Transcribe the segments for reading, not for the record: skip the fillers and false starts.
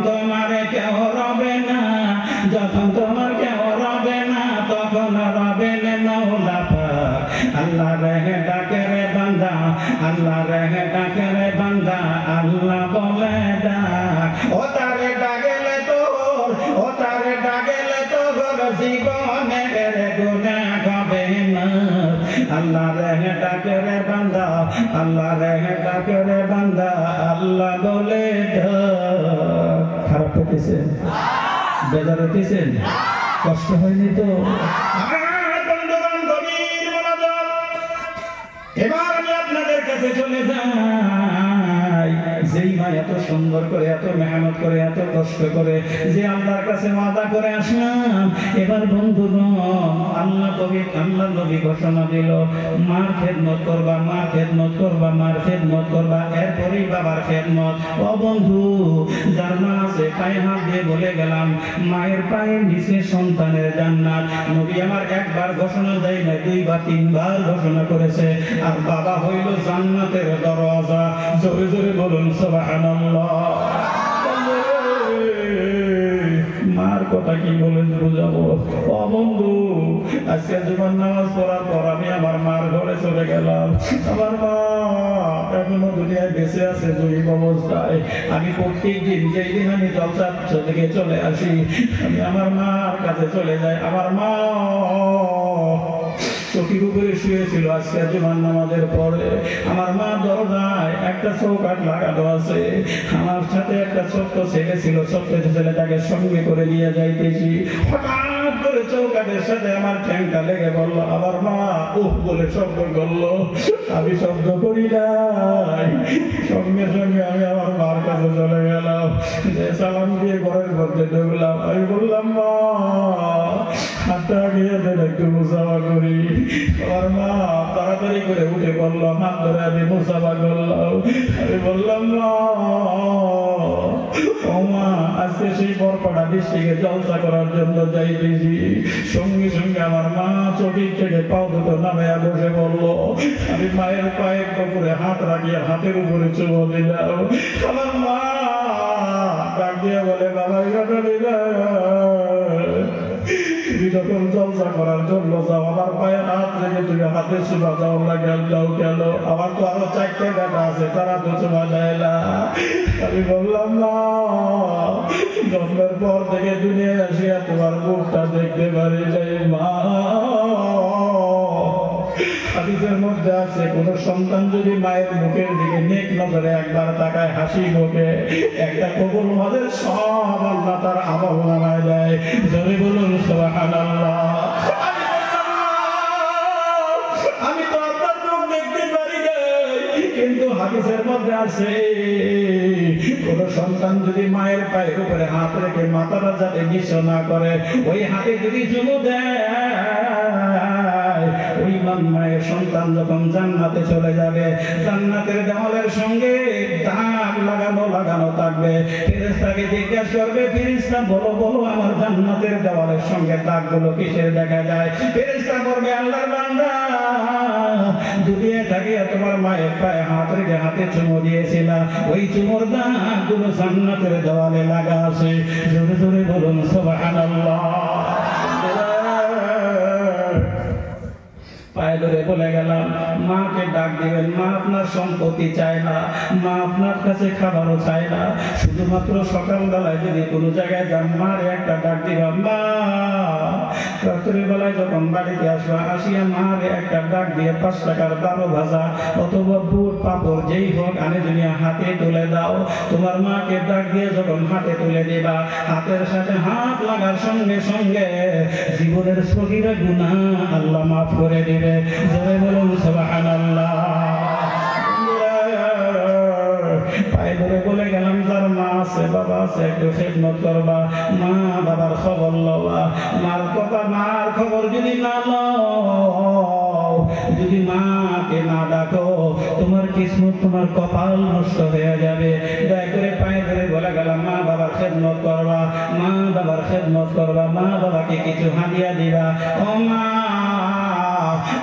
তোমার কেউ রবে না, যখন তোমার কেউ রবে না, তখন রবেন মওলা পাক। আল্লাহ রে ডাকে রে বান্দা, আল্লাহ রে ডাকে রে বান্দা, আল্লাহ বলে ডাক। ও তারে ডাকেলে তোর, ও তারে ডাকেলে তোর জীবনের গুনাহ হবে না। আল্লাহ রে ডাকে রে বান্দা, আল্লাহ রে ডাকে রে বান্দা, আল্লাহ বলে ডাক। খারাপ হইতেছে? বেজার হইতেছেন? কষ্ট হয়নি তো? এবার আমি আপনাদের কাছে চলে যাই। যেই মা এত সুন্দর করে, এত মেহনত করে, এত কষ্ট করে, যে আল্লাহর কাছে ওয়াদা করে আসলাম, এবার বন্ধুগণ আল্লাহ নবী ঘোষণা দিল, মার খেদমত করবা, মার খেদমত করবা, মার খেদমত করবা, এরপরেই বাবার খেদমত। ও বন্ধু, যার মা আছে পায়ে হাত দিয়ে বলে গেলাম, মায়ের পায়ের নিচে সন্তানের জান্নাত। নবী আমার একবার ঘোষণা দেয় না, দুইবার তিনবার ঘোষণা করেছে। আর বাবা হইল জান্নাতের দরজা। জোরে জোরে বলুন সুবহানাল্লাহ। মার কথা কি বলে বুঝাবো? ও বন্ধু, আজকে জুমার নামাজ পড়ার পর আমি আমার মার ঘরে চলে গেলাম। আমার মা এখনো দুনিয়ায় বেঁচে আছে জৈব অবস্থায়। আমি প্রত্যেক দিন, যেই দিন আমি জলসা থেকে চলে আসি, আমি আমার মার কাছে চলে যাই। আমার মা চকির উপরে শুয়েছিল। আজকে জুমার নামাজের পরে আমার মা দরজায় একটা চৌকাঠ লাগানো আছে। আমার সাথে একটা ছোট্ট ছেলে ছিল, ছোট্ট ছেলেটাকে সঙ্গে করে নিয়ে যাইতেছি। হঠাৎ করে চৌকাঠের সাথে আমার ঠ্যাংটা লেগে বললো, আমার মা উহ বলে শব্দ করলো। আমি শব্দ করি নাই, সঙ্গে সঙ্গে আমি আমার মার কাছে চলে গেলাম, সালাম দিয়ে ঘরের মধ্যে ঢুকলাম। আমি বললাম, মা হাতটা গিয়ে দেন, একটু মুসাফা করি। আমার মা তাড়াতাড়ি করে উঠে বললো, হাত ধরে আমি মুসাফা করলাম। আমি বললাম, মা ও মা, আজকে সেই বরপাড়া ডিস্ট্রিক্টে জলসা করার জন্য যাইতেছি। সঙ্গে সঙ্গে আমার মা চোখের থেকে পাও দুটো নামাইয়া বসে বললো। আমি মায়ের পায়ের উপরে হাত রাখিয়া হাতের উপরে চুমো দিলাম। আমার মা ডাক দিয়ে বলে, বাবা তুমি যখন জলসা করার জন্য যাও, আমার পায়ে হাত রেখে তুমি হাতে চুমা দাও না, যাও কেন? আমার তো আরো 4টে বেটা আছে, তারা তো চুমা দেয় না। আমি বললাম, না, জন্মের পর থেকে দুনিয়ায় আসিয়া তোমার মুখটা দেখতে পারি নাই মা। হাদিসের মধ্যে আছে, কোন সন্তান যদি মায়ের মুখের দিকে নেক নজরে একবার তাকায়, হাসি মুখে, একটা কবুল হজের সব আল্লাহ তার আমল নামায় দেয়। জোরে বলুন সুবহানাল্লাহ। আমি তো আপনার মুখ দেখতে পারি নাই, কিন্তু হাদিসের মধ্যে আছে, কোন সন্তান যদি মায়ের পায়ের উপরে হাত রেখে মাথাটা যাতে নিঃস্ব না করে, ওই হাতে যদি চুমু দেয়, ওই মায়ের সন্তান যখন জান্নাতে চলে যাবে, জান্নাতের দেওয়ালের সঙ্গে দাগ লাগানো থাকবে। ফেরেশতাকে জিজ্ঞাসা করবে, ফেরেশতা বলো বলো, আমার জান্নাতের দেওয়ালের সঙ্গে দাগগুলো কিসের দেখা যায়? ফেরেশতা বলবে, আল্লাহর বান্দা, দুনিয়া থেকে তোমার মায়ের পায়ে হাত রেখে হাতে চুমু দিয়েছিল, ওই চুমুর দাগগুলো জান্নাতের দেওয়ালে লাগা আছে। জোরে জোরে বলুন সুবহানাল্লাহ। পায়ে ধরে বলে গেলাম, মাকে ডাক দিবেন। মা আপনার সম্পত্তি চায় না, মা আপনার কাছে খাবারও চায় না, শুধুমাত্র সকালবেলায় যদি কোনো জায়গায় যান, মার একটা ডাক দিবেন, মা। রাত্রের বেলায় যখন বাড়িতে আসবা, আসিয়া মার একটা ডাক দিয়ে 5 টাকার 12 ভাজা অথবা বুট পাপড় যেই হোক আনে দুনিয়া হাতে তুলে দাও। তোমার মাকে ডাক দিয়ে যখন হাতে তুলে দিবা, হাতের সাথে হাত লাগার সঙ্গে সঙ্গে জীবনের সগীরা গুনাহ আল্লাহ মাফ করে দিবে। জোরে বলুন সুবহানাল্লাহ। পায়ে ধরে বলে গেলাম, যার মা আছে বাবা আছে, একটু খেদমত করবা, মা বাবার খবর লবা। মার কথা, মার খবর যদি না লও, যদি মাকে না ডাকো, তোমার কিসমত, তোমার কপাল নষ্ট হয়ে যাবে। দয়া করে পায়ে ধরে বলে গেলাম, মা বাবার খেদমত করবা, মা বাবার খেদমত করবা, মা বাবাকে কিছু হাদিয়া দিবা। ও মা,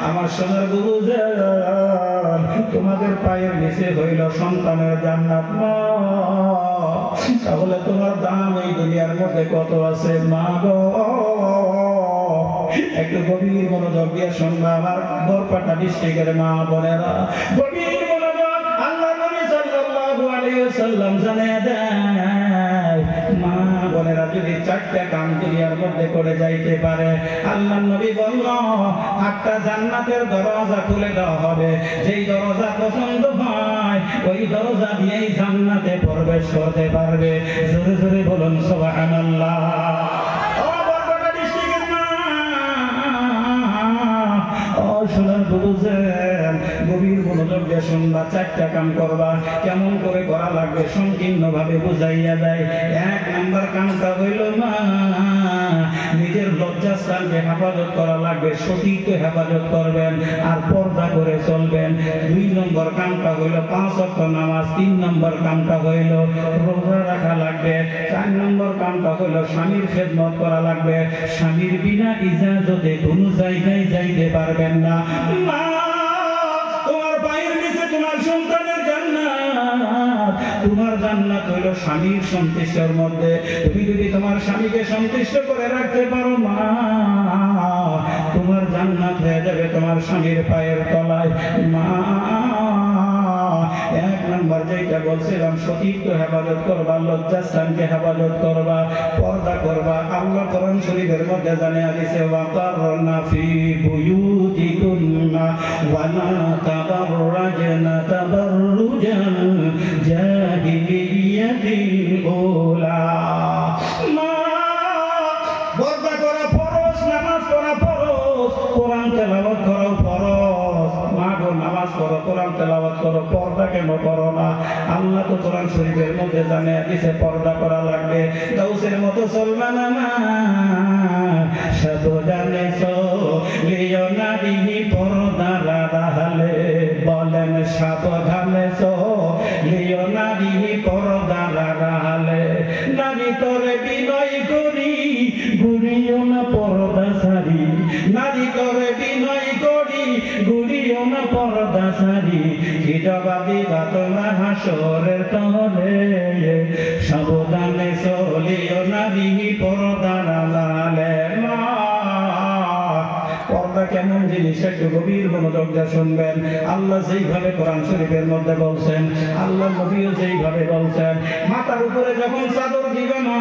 আমার সোনার বুঝান, তোমাদের পায়ের নিচে হইল সন্তানের জান্নাত। মা তাহলে তোমার দাম এই দুনিয়ার মধ্যে কত আছে মা গো? একটু গভীর মনোযোগ দিয়ে শুনবা আমার বরপাটা ডিস্ট্রিক্টের মা বোনেরা, গভীর মনোযোগ। আল্লাহ নবী সাল্লাল্লাহু আলাইহি ওয়াসাল্লাম জানিয়ে দেয়, মা বোনেরা যদি চারটা কাম দুনিয়ার মধ্যে করে যাইতে পারে, আল্লাহ নবী বলল 8টা জান্নাতের দরজা খুলে দেওয়া হবে। যেই দরজা পছন্দ হয় ওই দরজা দিয়েই জান্নাতে প্রবেশ করতে পারবে। জোরে জোরে বলুন সুবহানাল্লাহ। গভীর মনোযোগ দিয়ে শুনবা, চারটা কাম করবা। কেমন করে করা লাগবে সংকীর্ণ ভাবে বুঝাইয়া দেয়। 1 নাম্বার কামটা হইল মা নিজের লজ্জাস্থানকে হেফাজত করা লাগবে, সঠিক হেফাজত করবেন আর পর্দা করে চলবেন। 2 নম্বর কামটা হইল 5 ওয়াক্ত নামাজ। 3 নম্বর কামটা হইল রোজা রাখা লাগবে। 4 নম্বর কামটা হইল স্বামীর খেদমত করা লাগবে। স্বামীর বিনা ইজাজতে কোনো জায়গায় যাইতে পারবেন না। মা তোমার পায়ের নিচে তোমার সন্তানের জান্নাত। তোমার জান্নাত হইল স্বামীর সন্তুষ্টির মধ্যে। তুমি যদি তোমার স্বামীকে সন্তুষ্ট করে রাখতে পারো মা, তোমার জান্নাত হয়ে যাবে তোমার স্বামীর পায়ের তলায়। মা 1 নাম্বার যেটা বলছিলাম, সঠিক হেফাজত করবা, লজ্জাস্থানকে হেফাজত করবা, পর্দা করবা। আল্লাহ কোরআন শরীফের মধ্যে জানিয়ে দিয়েছে, ওয়াকারনা ফি বুয়ুতিকুন্না ওয়া লা তাবাররাজনা তাবাররুজাল জাহিলিয়াতিল উলা। মা পর্দা করা ফরজ, নামাজ পড়া ফরজ, কোরআন তেলাওয়াত করা ফরজ। মা গো নামাজ পড়ো, কোরআন তেলাওয়াত করো, পর্দা কেন করো না? আল্লাহ তো কোরআন শরীফের মধ্যে জানিয়ে দিয়েছে পর্দা করা লাগবে। গাউসের মতো চলবা না মা, সাবধানে চলিও না দিহি পর্দা রাখালে। বলেন সাবধানে চলিও না দিহি পর্দা রাখালে। নারী তোরে বিনয় করি ঘুরিও না পর্দা সারি। নারী তোরে বিনয় করি ঘুরিও না পর্দা সারি। কি জবাব দিবা তোমরা হাসরের তলে? সাবধানে চলিও না দিহি পর্দা রাখালে। পর্দা কেমন জিনিস একটু গভীর মনোযোগ দিয়ে শুনবেন। আল্লাহ যেইভাবে কোরআন শরীফের মধ্যে বলছেন, আল্লাহ নবীও যেইভাবে বলছেন, মাথার উপরে যখন চাদর দিবে না,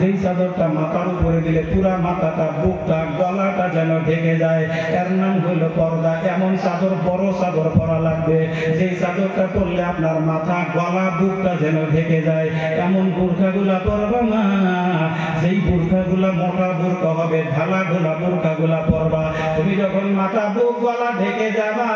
যেই চাদরটা মাথার উপরে দিলে পুরা মাথাটা, বুকটা, গলাটা যেন ঢেকে যায়, এর নাম হইল পর্দা। এমন চাদর, বড় চাদর পরা লাগবে যেই চাদরটা পরলে আপনার মাথা, গলা, বুকটা যেন ঢেকে যায়। এমন বোরখাগুলা পরবা না, যেই বোরখাগুলা মোটা বোরখা হবে, ঢালা ঢোলা বোরখাগুলা পরবা। তুমি যখন মাথা, বুক, গলা ঢেকে যাবা,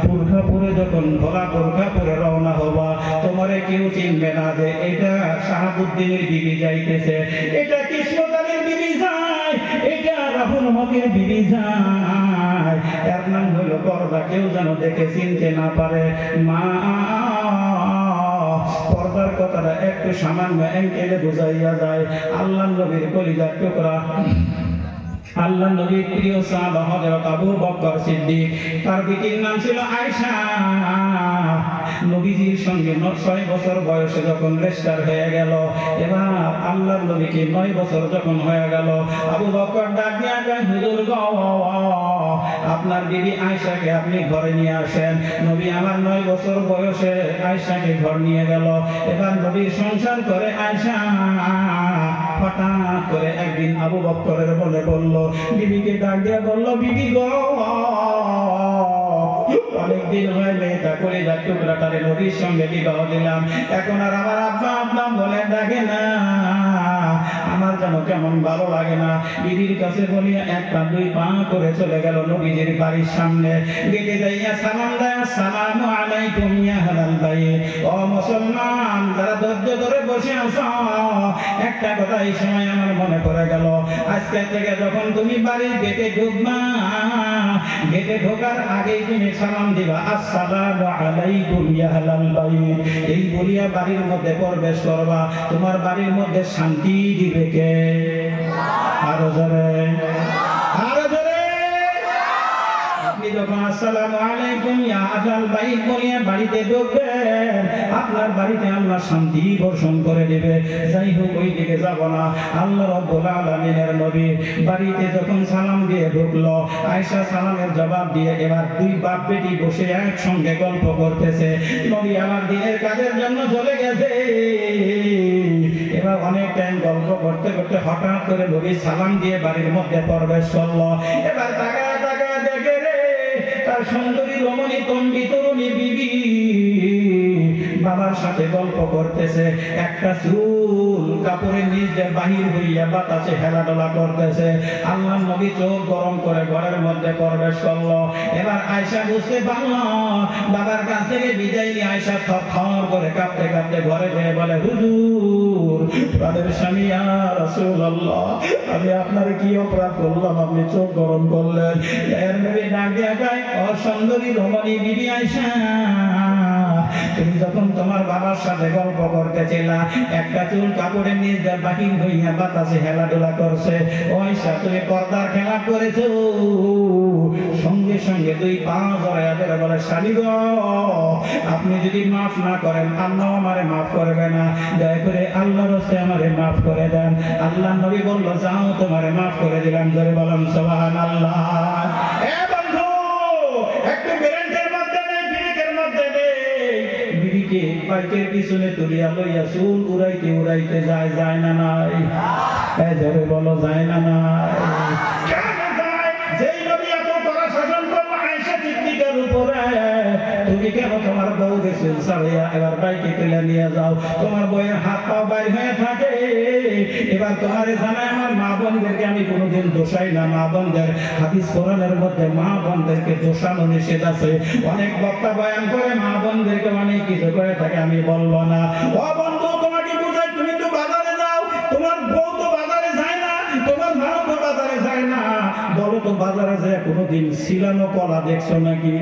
বোরখা পরে যখন ঢোলা বোরখা পরে রওনা হবা, তোমারে কেউ চিনবে না যে এটা শাহাবুদ্দিনের বিবি যাইতেছে, এটা কৃষ্ণকালীর বিবি যায়, এটা রাহুল হকের বিবি যায়। এর নাম হলো পর্দা। কেউ যেন দেখে চিনতে না পারে। মা পর্দার কথাটা একটু সামান্য এঙ্কেলে বুঝাইয়া যায়। আল্লাহ নবীর কলিজার টুকরা, আল্লাহ নবীর প্রিয় সাহাবা হযরত আবু বকর সিদ্দিক, তার বিটির নাম ছিল আয়েশা। নবীজির সঙ্গে 6 বছর বয়সে যখন রেজিস্টার হয়ে গেল, এবার আল্লাহর নবীকে 9 বছর যখন হয়ে গেল, আবু বকর ডাক দিয়া কয়, হুজুর গো, আপনার বিবি আয়েশাকে আপনি ঘরে নিয়ে আসেন। নবী আমার 9 বছর বয়সে আয়েশাকে ঘর নিয়ে গেল। এবার নবীর সংসার করে আয়েশা। হঠাৎ করে একদিন আবু বকরের মনে বলল, বিবিকে ডাক দিয়া বলল, বিবি গো, অনেকদিন হয় মেয়েটা করে যার টুকরাটারে নবীর সঙ্গে বিবাহ দিলাম, এখন আর আমার আব্বা আব্বা বলে ডাকে না, আমার যেন কেমন ভালো লাগে না। বিবির কাছে বলিয়া 1 পা 2 পা করে চলে গেল নবীজির বাড়ির সামনে। গেটে যাইয়া সালাম দেয়, আসসালামু আলাইকুম ইয়া আহলাল বাইত। ও মুসলমান যারা ধৈর্য ধরে বসে আছো, একটা কথা এই সময় আমার মনে পড়ে গেল। আজকে থেকে যখন তুমি বাড়ির গেটে ঢুকবা, গেটে ঢোকার আগেই তুমি সালাম দিবা, আসসালামু আলাইকুম ইয়া আহলাল বাইত। এই বলিয়া বাড়ির মধ্যে প্রবেশ করবা। তোমার বাড়ির মধ্যে শান্তি দিবে কে? আরো জোরে, আরো জোরে। আপনি যখন আসসালামু আলাইকুম ইয়া আহলাল বাইত বলিয়া বাড়িতে ঢুকবেন, আপনার বাড়িতে আল্লাহ শান্তি বর্ষণ করে দেবে। যাই হোক, ওই দিকে যাব না। আল্লাহ রাব্বুল আলামিনের নবী বাড়িতে যখন সালাম দিয়ে ঢুকলো, আয়েশা সালামের জবাব দিয়ে এবার দুই বাপ বেটি বসে একসঙ্গে গল্প করতেছে। নবী আমার দিনের কাজের জন্য চলে গেছে। এবার অনেক টাইম গল্প করতে করতে হঠাৎ করে নবী সালাম দিয়ে বাড়ির মধ্যে প্রবেশ করলো। এবার তাকায় তাকায় দেখে রে, তার সুন্দরী রমণী তন্বী তরুণী বিবি বাবার সাথে গল্প করতেছে। একটা চুল কাপড়ের নিচ দিয়ে বাহির হইয়া বাতাসে হেলাডোলা করতেছে। আল্লাহর নবী চোখ গরম করে ঘরের মধ্যে প্রবেশ করলো। এবার আয়েশা বুঝতে পারলো, বাবার কাছ থেকে বিদায় নিয়ে আয়েশা থরথর করে কাঁপতে কাঁপতে ঘরে যেয়ে বলে, হুজুর, প্রাণের স্বামী ইয়া রাসূলুল্লাহ, আমি আপনার কি অপরাধ করলাম আপনি চোখ গরম করলেন? এর নবী ডাক দিয়া কয়, ও সুন্দরী রমণী বিবি আয়েশা, তুমি যখন তোমার বাবার সাথে গল্প করতেছিলা, একটা চুল কাপড়ের নিচ দিয়ে বাহির হইয়া বাতাসে হেলাডোলা করছে। ওইসা তুমি পর্দার খেলা করেছো। সঙ্গে সঙ্গে দুই পা জড়াইয়া ধরে বলে, স্বামী গো, আপনি যদি মাফ না করেন আল্লাহ আমারে মাফ করবে না, দয়া করে আল্লাহর রাস্তে আমারে মাফ করে দেন। আল্লাহ নবী বলল, যাও, তোমারে মাফ করে দিলাম। ধরে বললাম সুবহানাল্লাহ। এ বন্ধু, একটু ব্রেকের মধ্যে নেই, ব্রেকের মধ্যে নেই। বিবিকে বাইকের পিছনে তুলিয়া লইয়া চুল উড়াইতে উড়াইতে যায়, যায় না নাই? ধরে বলো, যায় না নাই? যেই নবী এত কড়া শাসন করলো আয়েশা সিদ্দিকার উপরে, তুমি কেন তোমার বউকে চুল ছাড়িয়া এবার বাইকে তুলে নিয়ে যাও? তোমার বউয়ের হাত পা বাইর হয়ে থাকে। এবার তোমারে জানায়, আমার মা বোনদেরকে আমি কোনোদিন দোষাই না। মা বোনদের হাদিস কোরআনের মধ্যে মা বোনদেরকে দোষানো নিষেধ আছে। অনেক বক্তা বয়ান করে মা বোনদেরকে অনেক কিছু করে থাকে, আমি বলবো না। ও বন্ধু, তোমাকে বুঝাই, তুমি তো বাজারে যাও, তোমার বউ তো বাজারে যায় না, তোমার মা তো বাজারে যায় না। বলো তো, বাজারে যায় কোনোদিন ছিলানো কলা দেখছো নাকি?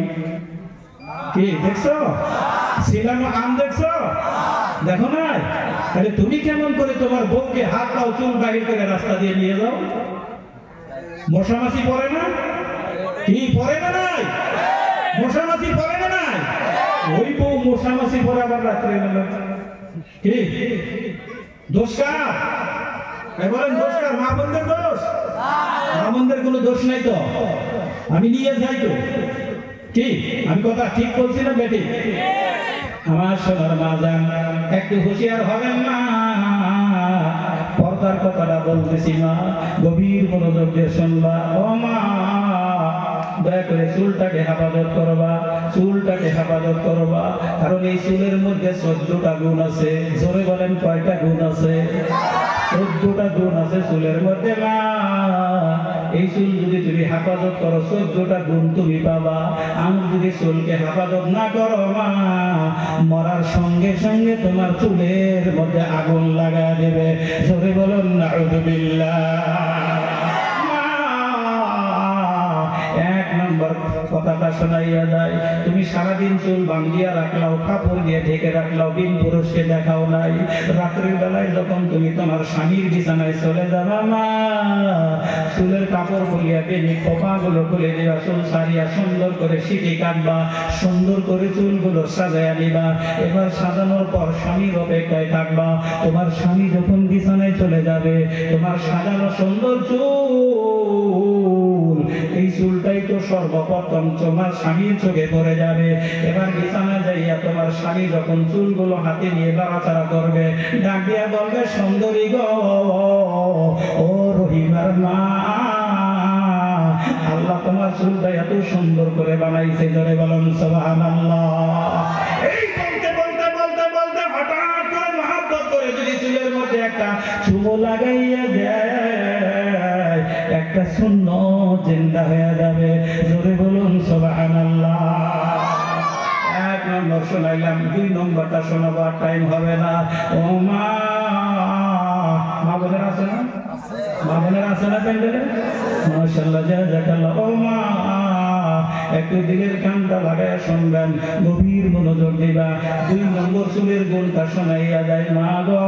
কি দেখছো? ছিলানো আম দেখছো? দেখো নাই? তাহলে তুমি কেমন করে তোমার বউকে হাত পাও চুল বাহির করে রাস্তা দিয়ে নিয়ে যাও? মশামাছি পড়ে না? কি পড়ে না? নাই মশামাছি পড়ে না? নাই ওই বউ মশামাছি পড়ে আবার রাত্রে গেল। কি দোষ কার? বলেন, দোষ কার? মা বোনদের দোষ? মা বোনদের কোনো দোষ নাই তো, আমি নিয়ে যাই তো। কি আমি কথা ঠিক বলছি না বেটি? আমার সোনার মা জান, একটু হুঁশিয়ার হবেন না। পর্দার কথাটা বলতেছি মা, গভীর মনোযোগ দিয়ে শুনবা। ও মা, দয়া করে চুলটাকে হেফাজত করবা, চুলটাকে হেফাজত করবা। কারণ এই চুলের মধ্যে 14টা গুণ আছে। জোরে বলেন, কয়টা গুণ আছে? 14টা গুণ আছে চুলের মধ্যে মা। এই চুল যদি তুমি হেফাজত করো, 14টা গুণ তুমি পাবা। আমি যদি চুলকে হেফাজত না করো মা, মরার সঙ্গে সঙ্গে তোমার চুলের মধ্যে আগুন লাগা দেবে। জোরে বলুন নাউযুবিল্লাহ। এক নম্বর কথাটা শোনাইয়া যায়, তুমি সারাদিন চুল বাঁধিয়া রাখলাও, কাপড় দিয়ে ঢেকে রাখলাও, দিন পুরুষকে দেখাও নাই। রাত্রির বেলায় যখন তুমি তোমার স্বামীর বিছানায় চলে যাবা মা, চুলের কাপড় খুলিয়া বেনি খোপাগুলো খুলে দিবা, চুল সারিয়া সুন্দর করে সিটি কাটবা, সুন্দর করে চুলগুলো সাজাইয়া নিবা। এবার সাজানোর পর স্বামীর অপেক্ষায় থাকবা। তোমার স্বামী যখন বিছানায় চলে যাবে, তোমার সাজানো সুন্দর চুল, এই চুলটাই তো সর্বপ্রথম তোমার স্বামীর চোখে পড়ে যাবে। এবার বিছানায় যাইয়া তোমার স্বামী যখন চুলগুলো হাতে নিয়ে নাড়াচাড়া করবে, ডাক দিয়া বলবে, সুন্দরী গো, ও রহিমার মা, আল্লাহ তোমার চুলটা এত সুন্দর করে বানাইছে। ধরে বলুন সুবহানাল্লাহ। এই বলতে বলতে বলতে বলতে হঠাৎ করে মহব্বত করে যদি চুলের মধ্যে একটা চুমো লাগাইয়া দেয়, একটা সুন্নত জিন্দা হয়ে যাবে। জোরে বলুন সুবহানাল্লাহ। এক নম্বর শোনাইলাম, 2 নম্বরটা শোনাবো, আর টাইম হবে না। ও মা, মা বোনের আছে না? মা বোনের আছে না প্যান্ডেলে? মাশাআল্লাহ, জাযাকাল্লাহ। ও মা, একটু দিলের কানটা লাগায় শুনবেন, গভীর মনোযোগ দিবা। 2 নম্বর চুলের গুণটা শোনাইয়া যায়। মা গো,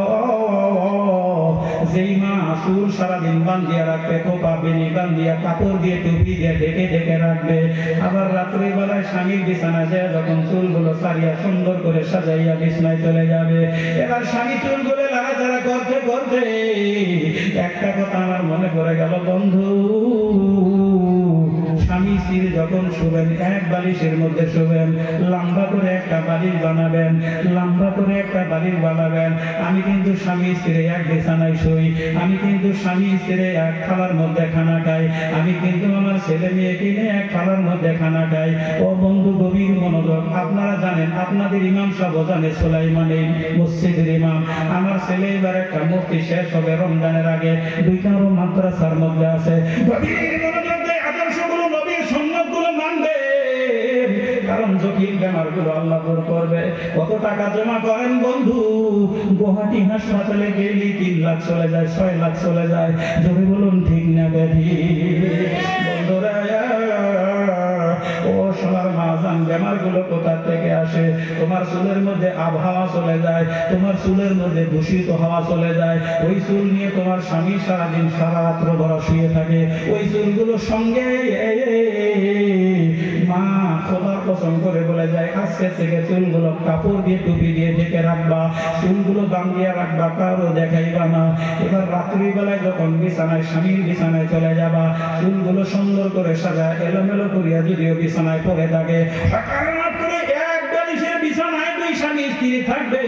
যেই মা চুল সারাদিন বান্ধিয়া রাখবে, খোপা বেনি বান্ধিয়া কাপড় দিয়ে টুপি দিয়ে ঢেকে ঢেকে রাখবে। আবার রাত্রি বেলায় স্বামীর বিছানা যায় যখন চুলগুলো সারিয়া সুন্দর করে সাজাইয়া বিছানায় চলে যাবে। এবার স্বামী চুলগুলো লাড়াচাড়া করতে করতে একটা কথা আমার মনে পড়ে গেল, বন্ধু স্বামী স্ত্রী যখন শুবেন এক বালিশের মধ্যে শুবেন, লম্বা করে একটা বালিশ বানাবেন, লম্বা করে একটা বালিশ বানাবেন। আমি কিন্তু স্বামী স্ত্রী এক বিছানায় শুই, আমি কিন্তু স্বামী স্ত্রী এক থালার মধ্যে খানা খাই, আমি কিন্তু আমার ছেলে মেয়ে কিনে এক থালার মধ্যে খানা খাই। ও বন্ধু গভীর মনোযোগ, আপনারা জানেন, আপনাদের ইমাম সাহেব জানে, সুলাইমান এই মসজিদের ইমাম। আমার ছেলে এবার একটা মুফতি শেষ হবে রমজানের আগে, দুইটা মাদ্রাসার মধ্যে আছে। গভীর মনোযোগ দিয়ে আদর্শগুলো নবীর সুন্নাতগুলো মানবে, কারণ জটিল বেমারগুলো আল্লাহ দূর করবে। কত টাকা জমা করেন বন্ধু, গুয়াহাটি হাসপাতালে গেলে 3 লাখ চলে যায়, 6 লাখ চলে যায়। যদি বলুন ঠিক না বেঠি বন্ধুরা, ও সোনার মাজান, বেমারগুলো কোথা থেকে আসে? তোমার চুলের মধ্যে আবহাওয়া চলে যায়, তোমার চুলের মধ্যে দূষিত হাওয়া চলে যায়। ওই চুল নিয়ে তোমার স্বামী সারাদিন সারা রাত্র ভরা শুয়ে থাকে, ওই চুলগুলো সঙ্গে মা খোদার কসম করে বলে যায়, আজকে থেকে চুলগুলো কাপড় দিয়ে টুপি দিয়ে ঢেকে রাখবা, চুলগুলো বাঁধিয়ে রাখবা, কারো দেখাইবা না। এবার রাত্রিবেলায় যখন বিছানায় স্বামীর বিছানায় চলে যাবা, চুলগুলো সুন্দর করে সাজা এলোমেলো করিয়া যদিও বিছানায় পড়ে থাকে, হঠাৎ করে এক বালিশের বিছানায় 2 স্বামী স্ত্রী থাকবে।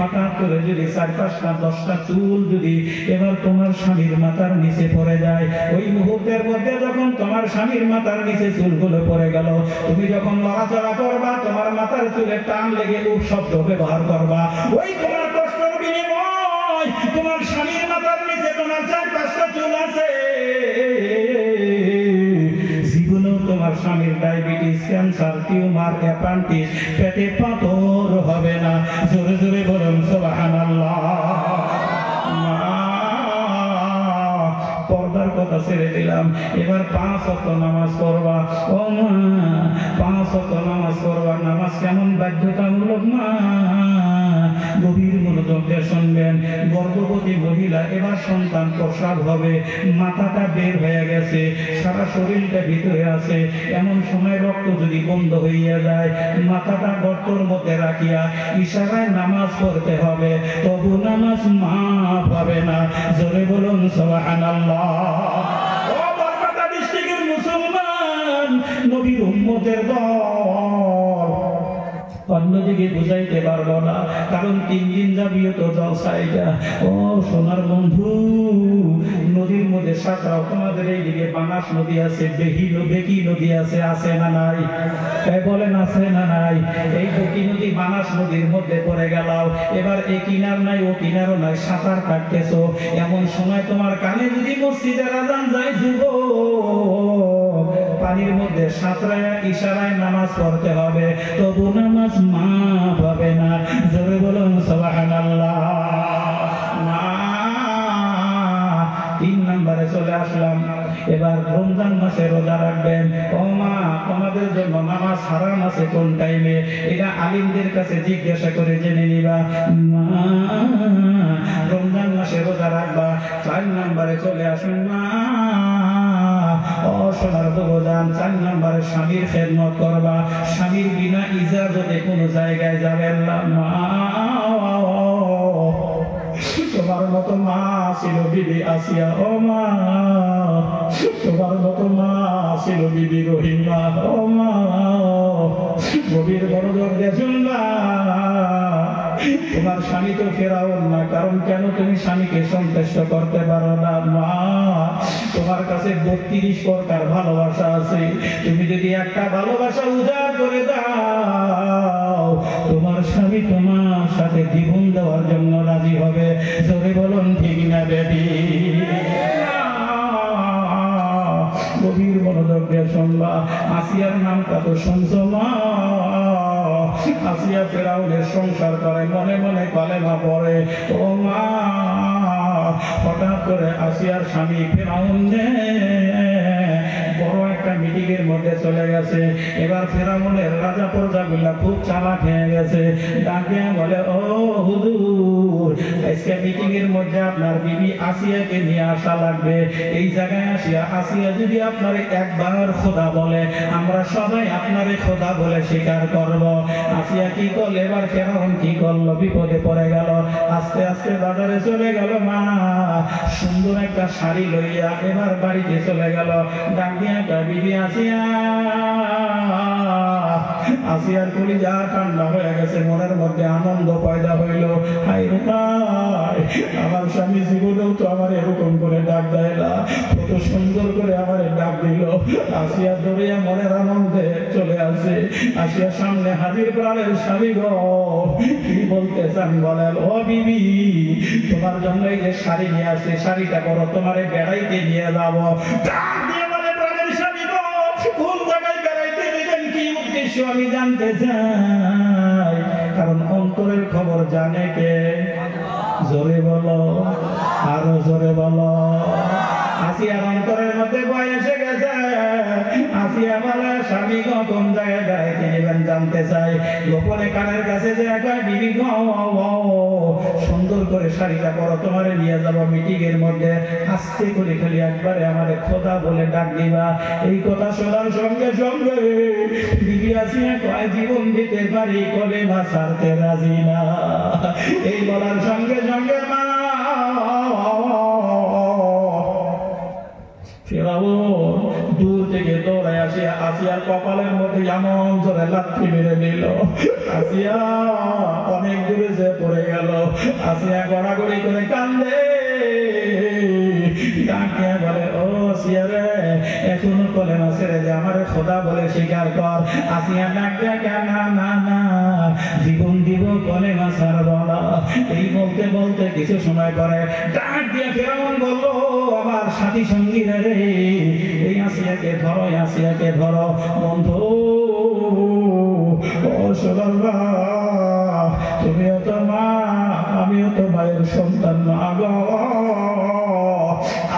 হঠাৎ করে যদি 4-5টা 10টা চুল যদি এবার তোমার স্বামীর মাথার নিচে পড়ে যায়, ওই মুহূর্তের মধ্যে যখন তোমার স্বামীর মাথার নিচে চুলগুলো পড়ে গেল, তুমি যখন লড়াচড়া করবা, তোমার মাথার চুলে টান লেগে উপ শব্দ ব্যবহার করবা, ওই তোমার কষ্টের বিনিময় তোমার স্বামীর মাথার নিচে তোমার 4-5টা চুল আছে। জীবনেও তোমার স্বামীর ডায়াবেটিস, ক্যান্সার, টিউমার, অ্যাপেন্ডিক্স, পেটে পাথর হবে না। জোরে জোরে বলুন সুবহানাল্লাহ। পর্দার কথা ছেড়ে দিলাম, এবার 5 ওয়াক্ত নামাজ পড়বা। ও মা, 5 ওয়াক্ত নামাজ পড়বা। নামাজ কেমন বাধ্যতামূলক মা? গভীর মনোযোগ দিয়ে শুনবেন। গর্ভবতী মহিলা, এবার সন্তান প্রসব হবে, মাথাটা বের হয়ে গেছে, সারা শরীরটা ভিতরে আছে, এমন সময় রক্ত যদি বন্ধ হইয়া যায়, মাথাটা গর্তর মধ্যে রাখিয়া ইশারায় নামাজ পড়তে হবে, তবু নামাজ মাফ হবে না। জোরে বলুন সুবহানাল্লাহ। ও বরকাতা ডিস্ট্রিক্টের মুসলমান, নবীর উম্মতের দল অন্যদিকে বুঝাইতে পারবো না, কারণ 3 দিন যাবিও তো জলসাইটা। ও সোনার বন্ধু, নদীর মধ্যে সাঁতরাও। তোমাদের এইদিকে বানাস নদী আছে, বেকি নদী আছে, আছে না নাই? তাই বলেন আছে না নাই? এই বেকি নদী বানাস নদীর মধ্যে পড়ে গেলাও, এবার এই কিনার নাই ও কিনারও নাই, সাঁতার কাটতেছো। এমন সময় তোমার কানে যদি মসজিদের আজান যায়, যুবক পানির মধ্যে সাঁতরায় ইশারায় নামাজ পড়তে হবে, তবু নামাজ মাফ হবে না। জোরে বলুন সুবহানাল্লাহ। 3 নম্বরে চলে আসলাম, এবার রমজান মাসে রোজা রাখবেন। ও মা, তোমাদের জন্য নামাজ হারাম আছে কোন টাইমে, এটা আলিমদের কাছে জিজ্ঞাসা করে জেনে নিবা। মা, রমজান মাসে রোজা রাখবা। 4 নম্বরে চলে আসুন মা, ও সোনার প্রধান, 4 নম্বরে স্বামীর খেদমত করবা। স্বামীর বিনা ইজাজতে কোনো জায়গায় যাবেন না। মা, তোমার মতো মা ছিল বিবি আসিয়া। ও মা, তোমার মতো মা ছিল বিবি রহিমা। ও মা, গভীর মনোযোগ দিয়ে শুনবা। তোমার স্বামী তো ফেরাউন না, কারণ কেন তুমি স্বামীকে সন্তুষ্ট করতে পারো না? মা, তোমার কাছে 32 প্রকার ভালোবাসা আছে, তুমি যদি একটা ভালোবাসা উজাড় করে দাও, তোমার স্বামী তোমার সাথে জীবন দেওয়ার জন্য রাজি হবে। জোরে বলুন ঠিক না বেটি? গভীর মনোযোগ দিয়ে শুনবা। আসিয়ার নামটা তো শুনছো মা? আসিয়া ফেরাউনের সংসার করে, মনে মনে কালেমা পড়ে। ও মা, হঠাৎ করে আসিয়ার স্বামী ফেরাউন বড় একটা মিটিং এর মধ্যে চলে গেছে। এবার ফেরাউনের রাজা প্রজাগুলা খুব চালাক হয়ে গেছে, ডাকে বলে, ও হুজুর, আজকে মিটিং এর মধ্যে আপনার বিবি আসিয়াকে নিয়ে আসা লাগবে। এই জায়গায় আসিয়া আসিয়া যদি আপনার একবার খোদা বলে, আমরা সবাই আপনারে খোদা বলে স্বীকার করব। আসিয়া কি করল, এবার ফেরাউন কি করলো, বিপদে পড়ে গেল। আস্তে আস্তে বাজারে চলে গেল, মা সুন্দর একটা শাড়ি লইয়া এবার বাড়িতে চলে গেল। ডাক দিয়া বিবি আসিয়া, আসিয়ার কলিজা ঠান্ডা হয়ে গেছে, মনের মধ্যে আনন্দ পয়দা হইল। হায় রে ভাই, আমার স্বামী জীবনেও তো আমার এরকম করে ডাক দেয় না, কত সুন্দর করে আমার ডাক দিল। আসিয়া দৌড়িয়া মনের আনন্দে চলে আসে। আসিয়া সামনে হাজির প্রাণের স্বামী গো, কি বলতে চান বলেন? ও বিবি, তোমার জন্য এই যে শাড়ি নিয়ে আসে, শাড়িটা করো, তোমারে বেড়াইতে নিয়ে যাবো। ডাক দিয়ে বলে, প্রাণের স্বামী গো, কোন জায়গায় বেড়াইতে দিবেন, কি উদ্দেশ্য আমি জানতে চাই, কারণ অন্তরের খবর জানে কে? জোরে বলো, আরো জোরে বলো। আসিয়ার অন্তরের মধ্যে ভয় এসে গেছে। আসিয়া বলে, স্বামী গো, কোন জায়গায় বেড়াইতে নেবেন জানতে চাই। গোপনে কানের কাছে যে একবার বিবি গো, সুন্দর করে শাড়িটা পরো, তোমারে নিয়ে যাবো মিটিং এর মধ্যে, আস্তে করে খালি একবারে আমারে খোদা বলে ডাক দিবা। এই কথা শোনার সঙ্গে সঙ্গে বিবি আসিয়া কয়, জীবন দিতে পারি, কলেমা ছাড়তে রাজি না। এই বলার সঙ্গে সঙ্গে মা ফেরাউন দূর থেকে দৌড়ায় আসিয়া আসিয়ার কপালের মধ্যে এমন জোরে লাথি মেরে নিল, আসিয়া অনেক দূরে যে পড়ে গেল। আসিয়া গড়াগড়ি করে কান্দে, ডাকে বলে, ও আসিয়া রে, এখনো কলেমা ছেড়ে যে আমারে খোদা বলে স্বীকার কর। আসিয়া ডাক ডাকে, না না না, জীবন দিব, কলেমা ছাড়ব না। এই বলতে বলতে কিছু সময় পরে ডাক দিয়ে ফেরাউন বলল, আমার সাথী সঙ্গীরা রে, এই আসিয়াকে ধরো, আসিয়াকে ধরো। বন্ধু, ও সোনার, তুমিও তো মা, আমিও তো মায়ের সন্তান না গো।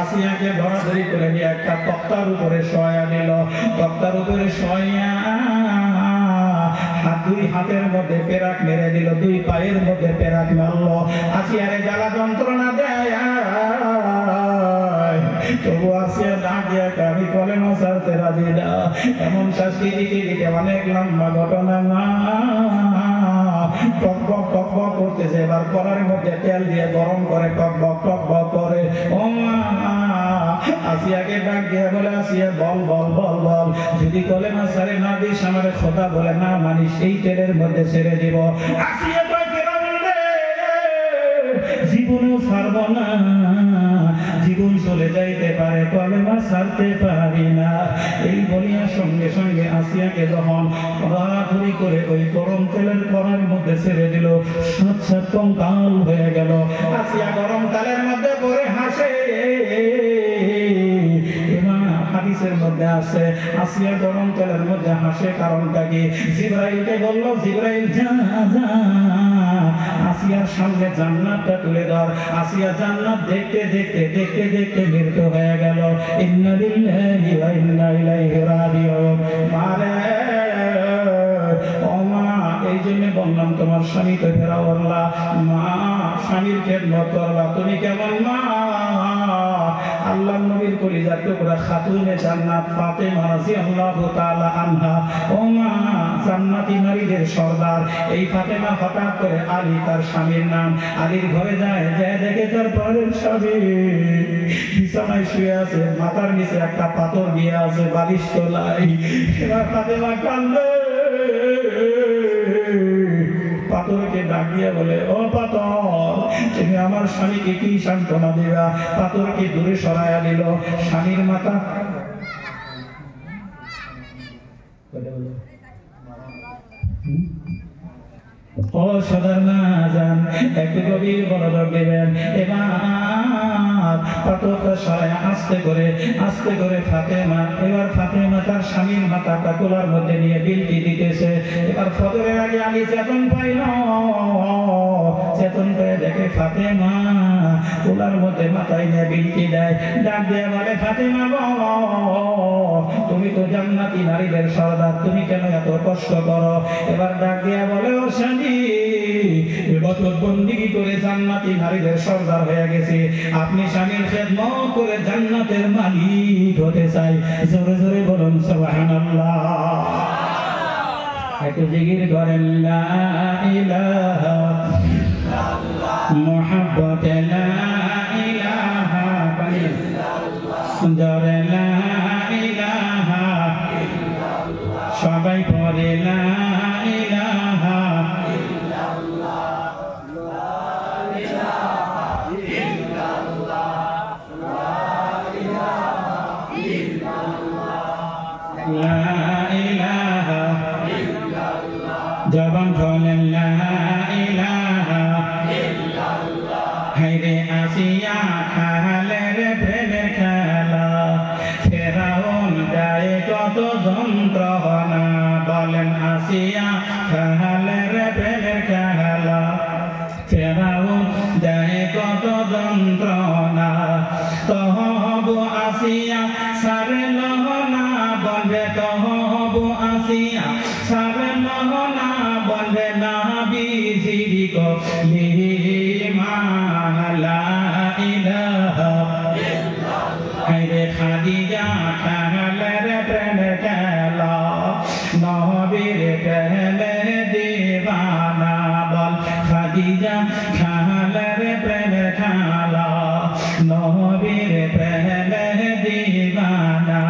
আসিয়াকে ধরাধরি করে নিয়ে একটা তক্তার উপরে শোয়া নিল। তক্তার উপরে শোয়া দুই হাতের মধ্যে পেরাক মেরে দিল, দুই পায়ের মধ্যে পেরাক মারল। আসিয়ারে জ্বালা যন্ত্রণা দেয়, তবু আসিয়া ডাক দিয়ে, আমি কলেমা ছাড়তে রাজি না। এমন শাস্তি দিতে দিতে অনেক লম্বা ঘটনা না, টকবক টকবক করতেছে। এবার কড়ার মধ্যে তেল দিয়ে গরম করে টকবক টকবক করে। ও আসিয়াকে ডাক দিয়ে বলে, আসিয়া বল বল বল বল, যদি কলেমা ছাড়ে না দিস, আমারে খোদা বলে না মানিস, এই তেলের মধ্যে ছেড়ে দিব। আসিয়া কয়, ফেরাউন রে, জীবনেও ছাড়ব না, জীবন চলে যাইতে পারে, কলেমা ছাড়তে পারি না। এই বলিয়া সঙ্গে সঙ্গে আসিয়াকে যখন ধরাধরি করে ওই গরম তেলের কড়ার মধ্যে ছেড়ে দিল, সাত কঙ্কাল হয়ে গেল। আসিয়া গরম তেলের মধ্যে পড়ে হাসে। হাদিসের মধ্যে আছে, আসিয়া গরম তেলের মধ্যে হাসে, কারণটা কি? জিবরাইলকে বলল, জিবরাইল যা যা, আসিয়ার সামনে জান্নাতটা তুলে ধর। আসিয়া জান্নাত দেখতে দেখতে দেখতে দেখতে মৃত্যু হয়ে গেল। ইন্না লিল্লাহি ওয়া ইন্না ইলাইহি রাজিউন। মারে ও মা, এই জন্য বললাম তোমার স্বামীকে ফেরাউন না, মা স্বামীর খেদমত করবা। তুমি কেমন মা? আল্লাহর নবীর কলিজার টুকরা খাতুনে জান্নাত ফাতেমা রাদিয়াল্লাহু তাআলা আনহা, ও মা, জান্নাতি নারীদের সর্দার। এই ফাতেমা হঠাৎ করে আলী, তার স্বামীর নাম, আলীর ঘরে যায়, যে দেখে তার পরের স্বামী বিছানায় শুয়ে আছে, মাথার নিচে একটা পাথর দিয়ে আছে, বালিশ তোলাই। এবার ফাতেমা কান্দে, পাথরকে ডাক দিয়ে বলে, ও পাথর, তুমি আমার স্বামীকে কি সান্ত্বনা দিবা? পাথরকে দূরে সরাইয়া দিল। স্বামীর মাথা ও সাধারণ একটু গভীর মনোযোগ দেবেন। এবার পাথরটা সরাইয়া আস্তে করে ফাতেমা, এবার ফাতেমা তার স্বামীর মাথাটা কোলার মধ্যে নিয়ে বিলটি দিতেছে। এবার ফজরের আগে আলী চেতন পাইল, চেতন পেয়ে দেখে ফাতেমা কোলার মধ্যে মাথায় নিয়ে বিলটি দেয়। ডাক দিয়ে বলে, ফাতেমা গো, তুমি তো জান্নাতি নারীদের সর্দার, তুমি কেন এত কষ্ট করো? এবার ডাক দিয়ে বলে, ও স্বামী, ইবাদত বন্দেগী করে জান্নাতি নারীদের সর্দার হয়ে গেছে, আপনি স্বামীর খেদমত করে জান্নাতের মালিক হতে চাই। জোরে জোরে বলুন সুবহানাল্লাহ। একটু জিকির করেন লা ইলাহা ইল্লাল্লাহ মুহাব্বতে লা ইলাহা ইল্লাল্লাহ জোরে লা ইলাহা ইল্লাল্লাহ সবাই পড়ে লা ইলাহা ইল্লাল্লাহ লা ইলাহা ইল্লাল্লাহ লা ইলাহা ইল্লাল্লাহ লা ইলাহা জবান খোলেন লা ইলাহা ইল্লাল্লাহ। হায়রে আসিয়া খালের প্রেমের খেলা, ফেরাউন গায়ে কত যন্ত্রণা, বলেন আসিয়া খালের প্রেমের খেলা, ফেরাউন গায়ে কত যন্ত্রণা, তহবু আসিয়া সারল না বলবে, তহবু আসিয়া সারল না বলবে না বিজিরি কো লিমান লা ইলাহা ইল্লাল্লাহ। হায়রে খাদিজা খালের প্রেমে খেলা, নবীর প্রেমে দিওয়ানা, বল খাদিজা খালের প্রেমে খেলা, নবীর প্রেমে দিওয়ানা,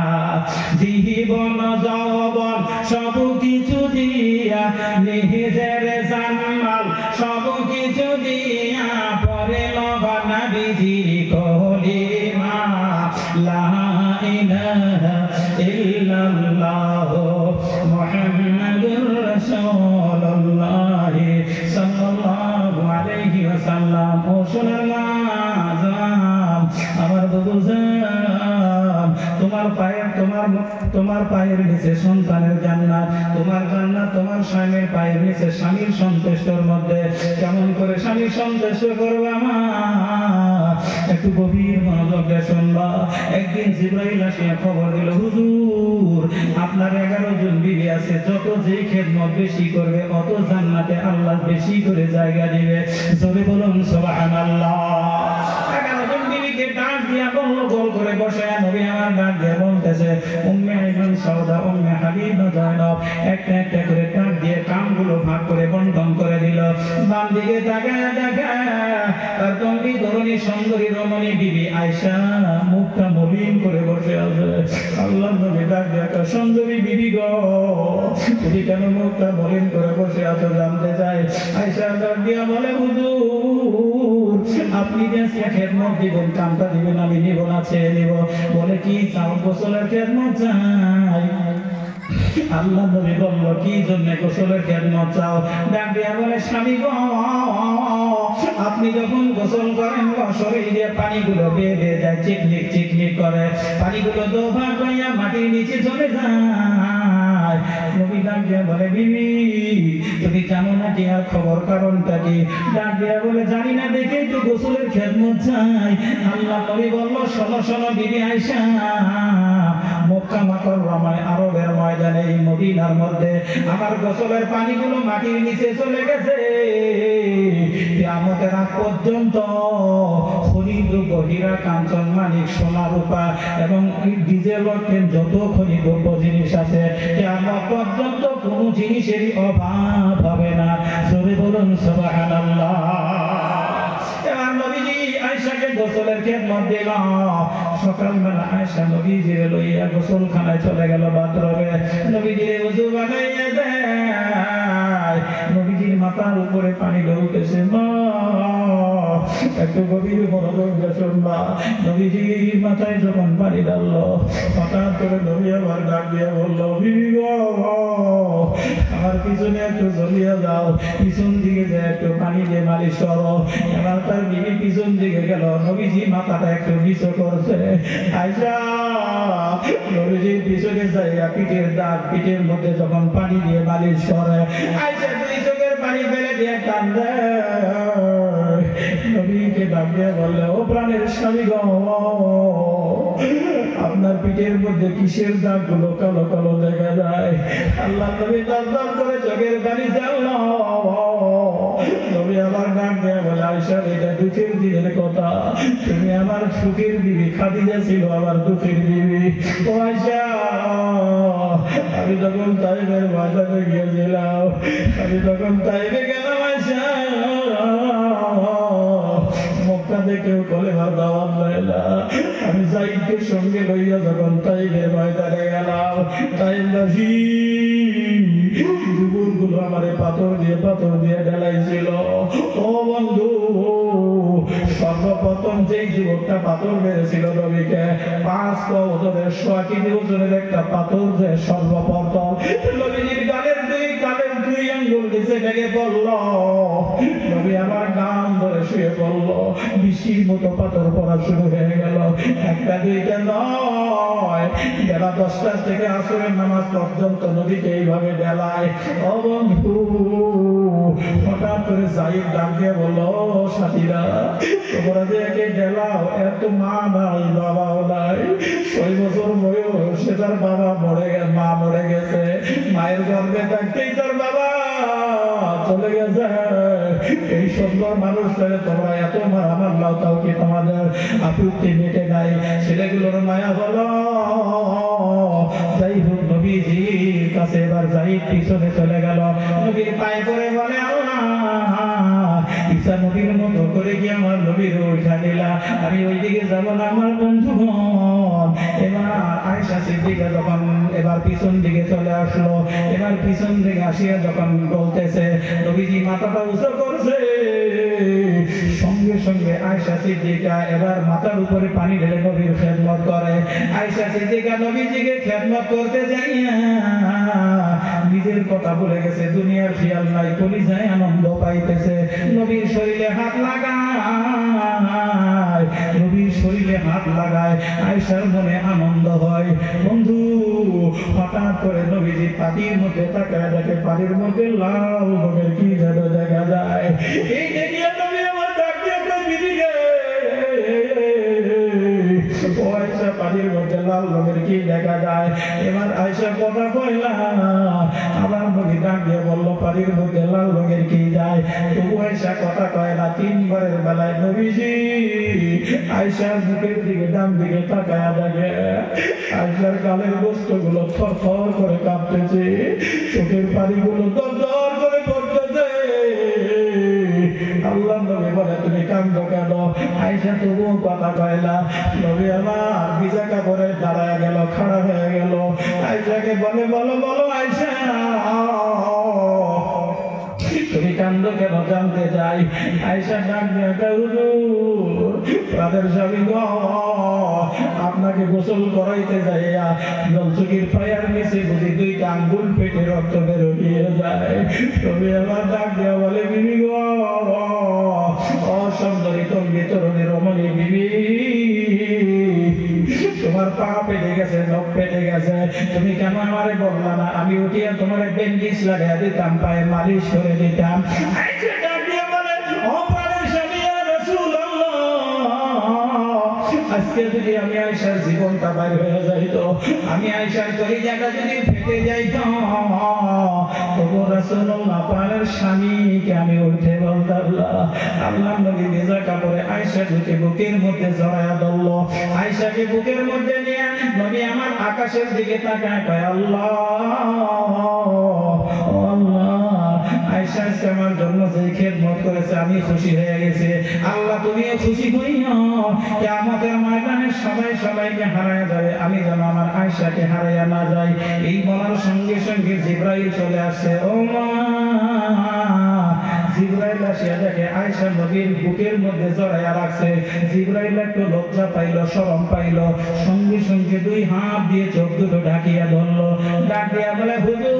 জীবন যৌবন সব কিছু দিয়া, নিজের জানমাল সব কিছু দিয়া, পরে লবানা বিজির কলিমা লা ইলাহা ইল্লাল্লাহ মুহাম্মাদুর রাসূলুল্লাহ সাল্লাল্লাহু আলাইহি ওয়াসাল্লাম। ও সোনার মা জান, আমার বুবুজান, তোমার পায়ের নিচে সন্তানের জান্নাত, তোমার জান্নাত তোমার স্বামীর পায়ের নিচে স্বামীর সন্তুষ্টর মধ্যে। কেমন করে স্বামীর সন্তুষ্ট করবা মা, একটু গভীর মনোযোগ দিয়ে শুনবা। একদিন জিবরাইল আসিয়া খবর দিল, হুজুর আপনার 11 জন বিবি আছে, যত যেই খেদমত বেশি করবে অত জান্নাতে আল্লাহ বেশি করে জায়গা দিবে। জোরে বলুন সুবহানাল্লাহ। 11 জন বিবিকে ডাক দিয়া বলল, গোল করে বসে নবী আমার ডাক দিয়ে বলতেছে, উম্মে আইমান, সাউদা, উম্মে হাবিবা, জয়নব, একটা একটা করে ডাক দিয়ে কামগুলো ভাগ করে বন্টন করে দিল। বাম দিকে তাকায় দেখা তার তঙ্গি ধরনী সুন্দরী রমণী বিবি আয়েশা মুখটা মলিন করে বসে আছে। আল্লাহর নবী ডাক দিয়ে, সুন্দরী বিবি গো, তুমি কেন মুখটা মলিন করে বসে আছো জানতে চাই। আয়েশা ডাক দিয়া বলে, হুজুর আপনি যে খেদমত দিবেন, কামটা দিবেন, আমি নিব না, চেয়ে নিব। বলে কি চাও? গোসলের খেদমত চাই। আল্লাহ নবী বলল, কি জন্য গোসলের খেদমত চাও? ডাক দিয়া বলে, স্বামী গো, আপনি যখন গোসল করেন শরীর দিয়ে পানিগুলো বেয়ে বেয়ে যায়, চিকনিক চিকনিক করে, পানিগুলো দোভাগ হইয়া মাটির নিচে চলে যায়। নবী ডাক দিয়া বলে, বিবি তুমি জানো না কি আর খবর, কারণটা কি? ডাক দিয়া বলে, জানি না, দেখেই তো গোসলের খেদমত চাই। আল্লাহ নবী বলল, শোনো শোনো বিবি আয়েশা, মক্কা মুকাররমায় আরবের ময়দানে এই মদিনার মধ্যে আমার গোসলের পানিগুলো মাটির নিচে চলে গেছে। কিয়ামতের আগ পর্যন্ত খনিজ হীরা, কাঞ্চন, মানিক, সোনা, রূপা এবং ডিজেল অর্থের যত খনিজ জিনিস আছে, কিয়ামত পর্যন্ত কোনো জিনিসেরই অভাব হবে না। জোরে বলুন সুবহানাল্লাহ। এবার নবীজি আয়েশাকে গোসলের খেদমত দিল। সকালবেলা আয়েশা নবীজির লইয়া গোসলখানায় চলে গেল বাথরুমে। নবীজির ওযু বানাইয়া দেয়। নবীজির মাথার উপরে পানি ঢুকেছে। একটু গভীর মনোযোগ দিয়ে শুনবা। নবীজির মাথায় যখন পানি ঢাললো, হঠাৎ করে নবী আবার ডাক দিয়ে বলল, বিবি গো, আমার পিছনে একটু জ্বলিয়ে যাও, পিছন দিকে যে একটু পানি দিয়ে মালিশ করো। এবার তার বিবি পিছন দিকে গেল, নবীজি মাথাটা একটু নিচু করছে। আয়েশা নবীজির পিছনে যাইয়া পিঠের দাগ, পিঠের মধ্যে যখন পানি দিয়ে মালিশ করে, আয়েশা দুই চোখের পানি ফেলে দিয়ে কান্দে। নবীকে ডাক দিয়ে বললে, ও প্রাণের স্বামী গো, আপনার পিঠের মধ্যে কিসের দাগগুলো কালো কালো দেখা যায়? আল্লাহ নবী দরদর করে চোখের পানি জ্বালল। নবী আমার ডাক দিয়ে বলে আয়েশা এটা দুঃখের দিনের কথা, তুমি আমার সুখের বিবি, খাদিজা ছিল আমার দুঃখের বিবি। ও আয়েশা আমি যখন তাইফের বাজারে গিয়েছিলাম, আমি যখন তাইফে গেলাম আয়েশা, মক্কাতে কেউ কলেমার দাওয়াত দেয় না। আমি যাইদকে সঙ্গে লইয়া যখন তাইফের ময়দানে গেলাম, তাইফবাসী যুবকগুলো আমারে পাথর দিয়ে ঢেলাইছিল। ও বন্ধু, সর্বপ্রথম যেই যুবকটা পাথর মেরেছিল নবীকে, 5 ওজনের 100 কেজি ওজনের একটা পাথর যে সর্বপ্রথম নবীর গালের দুই আঙ্গুল নিচে ভেঙে পড়ল। নবী আমার গান ধরে শুয়ে পড়ল, বৃষ্টির মতো পাথর পড়া শুরু হয়ে গেল। একটা দুইটা নয়, বেলা 10টা থেকে আসরের নামাজ পর্যন্ত নবীকে এইভাবে ঢেলায়। ও বন্ধু, হঠাৎ করে যায়েদ ডাক দিয়ে বলল, সাথীরা তোমরা যে একে ঢেলাও, এত মা নাই বাবাও নাই, 6 বছর বয়স, সে তার বাবা মরে গেছে, মা মরে গেছে, মায়ের গর্ভে থাকতেই তার বাবা চলে গেছে। এই সুন্দর মানুষটারে তোমরা এত মারামার লাও, তাও কি তোমাদের আপত্তি মেটে নাই? ছেলেগুলোর মায়া বলো। যাই হোক, নবীজির কাছে এবার যায়েদ পিছনে চলে গেল, নবীর পায়ে পড়ে বলে, আল্লাহ ঈসা নবীর মতো করে কি আমার নবীর উঠা দিলা, আমি ওইদিকে যাবো না আমার বন্ধুগণ। এবার আয়েশা সিদ্দিকা যখন এবার পিছন দিকে চলে আসলো, এবার পিছন দিকে আসিয়া যখন বলতেছে, নবীজি মাথাটা উঁচু করছে, সঙ্গে সঙ্গে আয়েশা সিদ্দিকা এবার মাথার উপরে পানি ঢেলে নবীর খেদমত করে। আয়েশা সিদ্দিকা নবীজিকে খেদমত করতে যাইয়া নিজের কথা বলে গেছে, দুনিয়ার খেয়াল নাই, কলিজায় আনন্দ পাইতেছে। নবীর শরীরে হাত লাগায়, নবীর শরীরে হাত লাগায়, আয়েশার মনে আনন্দ হয়। বন্ধু, হঠাৎ করে নবীজি পানির মধ্যে তাকায় দেখে, পানির মধ্যে লাল রঙের কি যেন দেখা যায়। এই দেখিয়া নবী আমার ডাক দিয়ে বিদিকে, ও আয়েশা, পানির মধ্যে লাল রঙের কি দেখা যায়? এবার আয়েশা কথা কইলা, আমার নবী ডাক দিয়ে বলল, পানির মধ্যে লাল রঙের কি যায়? তবু আয়েশা কথা কয় না। 3 বারের বেলায় নবীজি আয়েশার মুখের দিকে ডান দিকে তাকায়া দেখে, আয়েশার গালের গোস্তগুলো থরথর করে কাঁপতেছে, চোখের পানিগুলো দরদর করে পড়তেছে। আল্লাহ নবী বলে, তুমি কান্দো কেন? আয়েশা তবুও কথা কয় না। নবী আমার ভিজা কাপড়ে দাঁড়ায় গেল, খাড়া হয়ে গেল। আয়েশাকে বলে, বলো বলো আয়েশা, তুমি কান্দো কেন জানতে চাই। আয়েশা ডাক দিয়ে, হুজুর তাদের স্বামী গো, আপনাকে গোসল করাইতে যাইয়া জলচকির পায়ের নিচে বুঝি 2টা আঙ্গুল পেটে রক্ত বেরিয়ে যায়। তবে আমার ডাক দিয়া বলে, বিবি গো, অসুন্দরী তঙ্গি তরুণী রমণী বিবি, তোমার পা পেটে গেছে, নখ পেটে গেছে, তুমি কেন আমারে বললা না? আমি উঠিয়া তোমার ব্যান্ডেজ লাগাইয়া দিতাম, পায়ে মালিশ করে দিতাম। আজকে যদি আমি আয়েশার জীবনটা বাইর হয়ে যাইতো, আমি আয়েশার কলিজাটা যদি ফেটে যাইতো, তবু রাসূলুল্লাহ পাকের স্বামীকে আমি উঠে বলতাম, আল্লাহর নবী ভেজা কাপড়ে আয়েশা দুটি বুকের মধ্যে জড়ায়া ধরল। আয়েশাকে বুকের মধ্যে নিয়ে নবী আমার আকাশের দিকে তাকায়, কয়, আল্লাহ আয়েশা আমার জন্য যে খেদমত করেছে আমি খুশি হয়ে গেছি। আল্লাহ তুমিও খুশি হইও, কিয়ামতের ময়দানে সবাই সবাইকে হারায়া যাবে, আমি যেন আমার আয়েশাকে হারাইয়া না যাই। এই বলার সঙ্গে সঙ্গে জিবরাইল চলে আসছে। ও মা, জিবরাইল আসিয়া দেখে আয়েশা নবীর বুকের মধ্যে জড়াইয়া রাখছে। জিবরাইল একটু লজ্জা পাইল, শরম পাইল, সঙ্গে সঙ্গে 2 হাত দিয়ে চোখ দুটো ঢাকিয়া ধরলো, ডাকিয়া বলে, হুজুর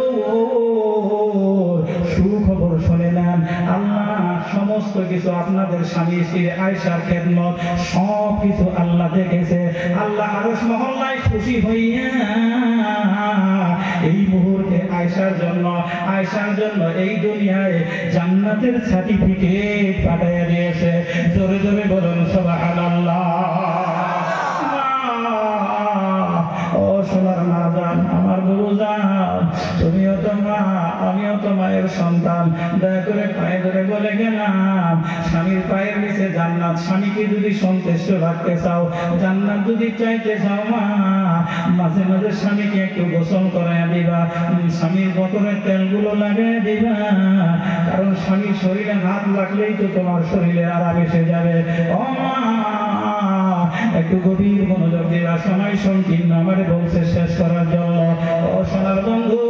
সুখবর শুনে নেন, আল্লাহ সমস্ত কিছু আপনাদের স্বামী স্ত্রী আয়েশার খেদমত সব কিছু আল্লাহ দেখেছে। আল্লাহ আরশ মহল্লায় খুশি হইয়া এই মুহূর্তে আয়েশার জন্য এই দুনিয়ায় জান্নাতের সার্টিফিকেট পাঠিয়ে দিয়েছে। জোরে জোরে বলুন সুবহানাল্লাহ। ও সোনার মা জান, আমার গুরু জান, তুমিও তো মা, আমিও তো মা, মায়ের সন্তান, দয়া করে পায়ে ধরে বলে গেলাম, স্বামীর পায়ের নিচে জান্নাত। স্বামীকে যদি সন্তুষ্ট রাখতে চাও, জান্নাত যদি চাইতে চাও মা, মাঝে মাঝে স্বামীকে একটু গোসল করাইয়া দিবা, স্বামীর বতরের তেলগুলো লাগাইয়া দিবা, কারণ স্বামীর শরীরে হাত লাগলেই তো তোমার শরীরে আরাম এসে যাবে। ও মা, একটু গভীর মনোযোগ দিবা, সময় সংকীর্ণ আমার বলছে শেষ করার জন্য। ও সোনার বন্ধু,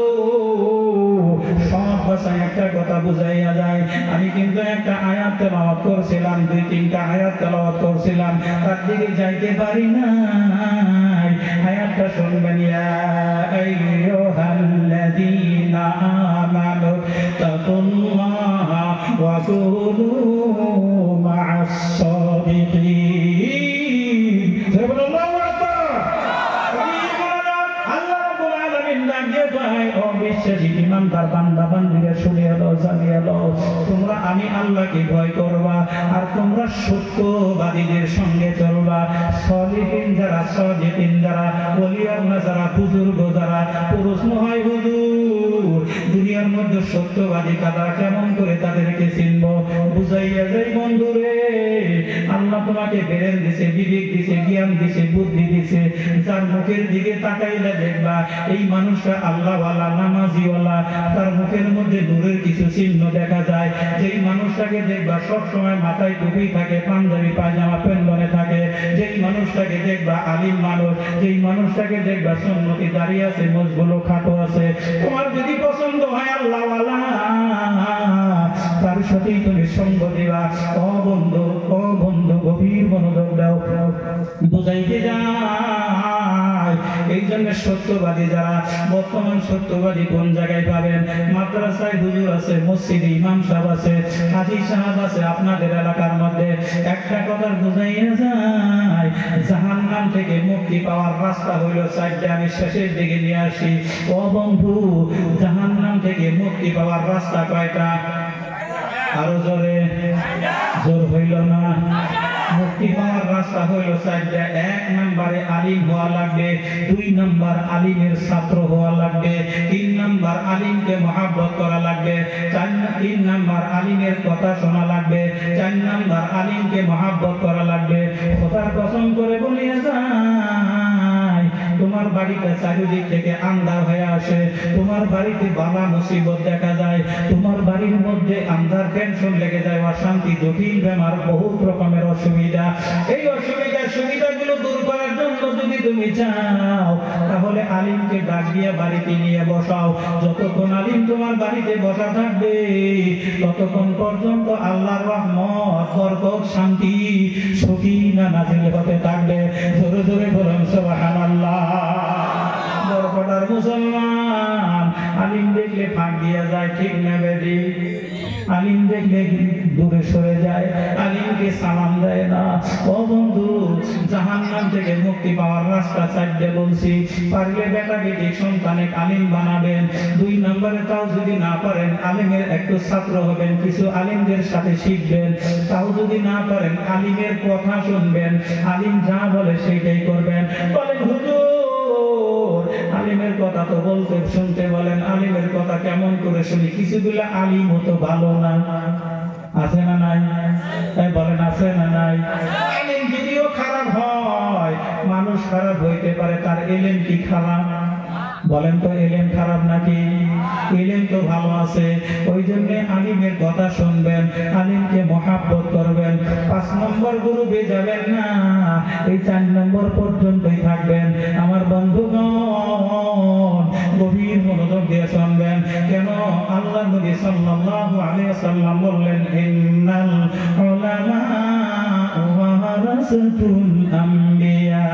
সব ভাষায় একটা কথা বুঝাইয়া যায়। আমি কিন্তু একটা আয়াত তেলাওয়াত করছিলাম, 2-3টা আয়াত তেলাওয়াত করছিলাম, তার দিকে যাইতে পারি না। আয়াতটা শুনবেন, ইয়া আইয়ুহাল্লাযীনা আমানু তাকুল্লাহা ওয়া কুনু মা'আস সাদিকিন। সুবহানাল্লাহু আকবার। আল্লাহ রাব্বুল আলামিন ডাকে ভাই ও বিশ্বাসী ইমানদার বান্দা বান্দীরা শুনিয়া দাও, জানিয়া দাও, তোমরা আমি আল্লাহকে ভয় করবা, আর তোমরা সত্যবাদীদের সঙ্গে চলবা। সলিহিন যারা, সাদিকিন যারা, ওলি আল্লাহ যারা, বুজুর্গ যারা, প্রশ্ন হয় হুজুর দুনিয়ার মধ্যে সত্যবাদী কারা, কেমন করে তাদেরকে চিনব? বুঝাইয়া যাই বন্ধুরে, আল্লাহ তোমাকে বেরেন দিছে, বিবেক দিছে, জ্ঞান দিছে, বুদ্ধি দিছে, যার মুখের দিকে তাকাইলে দেখবা এই মানুষটা আল্লাহওয়ালা, নামাজিওয়ালা, তার মুখের মধ্যে নূরের কিছু চিহ্ন দেখা যায়। যেই মানুষটাকে দেখবা সব সময় মাথায় টুপি থাকে, পাঞ্জাবি পায়জামা পেনবনে থাকে, যেই মানুষটাকে দেখবা আলিম মানুষ, যেই মানুষটাকে দেখবা সুন্নতি দাঁড়িয়ে আছে, মুখগুলো খাটো আছে, তোমার যদি পছন্দ হয় আল্লাহওয়ালা, তার সাথেই তুমি সঙ্গ দিবা। ও বন্ধু, ও বন্ধু, গভীর মনোযোগ দাও, বুঝাইতে যায়। এই জন্য সত্যবাদী যারা, বর্তমান সত্যবাদী কোন জায়গায় পাবেন? মাদ্রাসায় হুজুর আছে, মসজিদে ইমাম সাহেব আছে, হাজী সাহেব আছে, আপনাদের এলাকার মধ্যে একটা কথা বুঝাইয়া যায়, জাহান্নাম থেকে মুক্তি পাওয়ার রাস্তা হইল 4টা। আমি শেষের দিকে নিয়ে আসি। ও বন্ধু, জাহান্নাম থেকে মুক্তি পাওয়ার রাস্তা কয়টা? আরো জোরে, জোর হইল না? মুক্তি পাওয়ার রাস্তা হইল 4টা। 1 নম্বরে আলিম হওয়া লাগবে, 2 নম্বর আলিমের ছাত্র হওয়া লাগবে, 3 নম্বর আলিমকে মহব্বত করা লাগবে, 3 নম্বর আলিমের কথা শোনা লাগবে, 4 নম্বর আলিমকে মহব্বত করা লাগবে। খোদার কসম করে বলিয়া যায়, তোমার বাড়িতে চারিদিক থেকে আন্ধার হয়ে আসে, তোমার বাড়িতে বালা মুসিবত দেখা যায়, তোমার বাড়ির মধ্যে আন্ধার, টেনশন লেগে যায়, অশান্তি, জটিল বেমার, বহুত রকমের অসুবিধা। এই সুবিধাগুলো দূর করার জন্য যদি তুমি চাও, তাহলে আলিমকে ডাক দিয়ে বাড়িতে নিয়ে বসাও। যতক্ষণ আলিম তোমার বাড়িতে বসা থাকবে, ততক্ষণ পর্যন্ত আল্লাহর রহমত, বরকত, শান্তি, সুকিনা নাযিল হতে থাকবে। জোরে জোরে বলুন সুবহানাল্লাহ। বরকতার মুসলমান, আলিম দেখলে ফাঁক দিয়া যায়, ঠিক না বেদি? আলিম দেখলে দূরে সরে যায়, আলিমকে সালাম দেয় না। ও বন্ধু, জাহান্নাম থেকে মুক্তি পাওয়ার রাস্তা 4টা বলছি। পারলে বেটা বেটি সন্তানে আলিম বানাবেন। 2 নম্বরে তাও যদি না পারেন, আলিমের একটু ছাত্র হবেন, কিছু আলিমদের সাথে শিখবেন। তাও যদি না পারেন, আলিমের কথা শুনবেন, আলিম যা বলে সেইটাই করবেন। বলেন হুজুর, আলিমের কথা তো বলতে শুনতে বলেন, আলিমের কথা কেমন করে শুনি? কিছুগুলো আলিম তো ভালো না, আছে না নাই? তাই বলেন, আছে না নাই? আলিম যদিও খারাপ হয়, মানুষ খারাপ হইতে পারে, তার ইলম কি খারাপ? বলেন তো, ইলম খারাপ নাকি? ইলম তো ভালো আছে। ওই জন্য আলিমের কথা শুনবেন, আলিমকে মহব্বত করবেন। 5 নম্বর গ্রুপে যাবেন না, এই 4 নম্বর পর্যন্তই থাকবেন। আমার বন্ধুগণ, গভীর মনোযোগ দিয়ে শুনবেন। কেন? আল্লাহ নবী সাল্লাল্লাহু আলাইহি ওয়াসাল্লাম বললেন, ইন্নাল উলামা ওয়ারাসাতুল আম্বিয়া।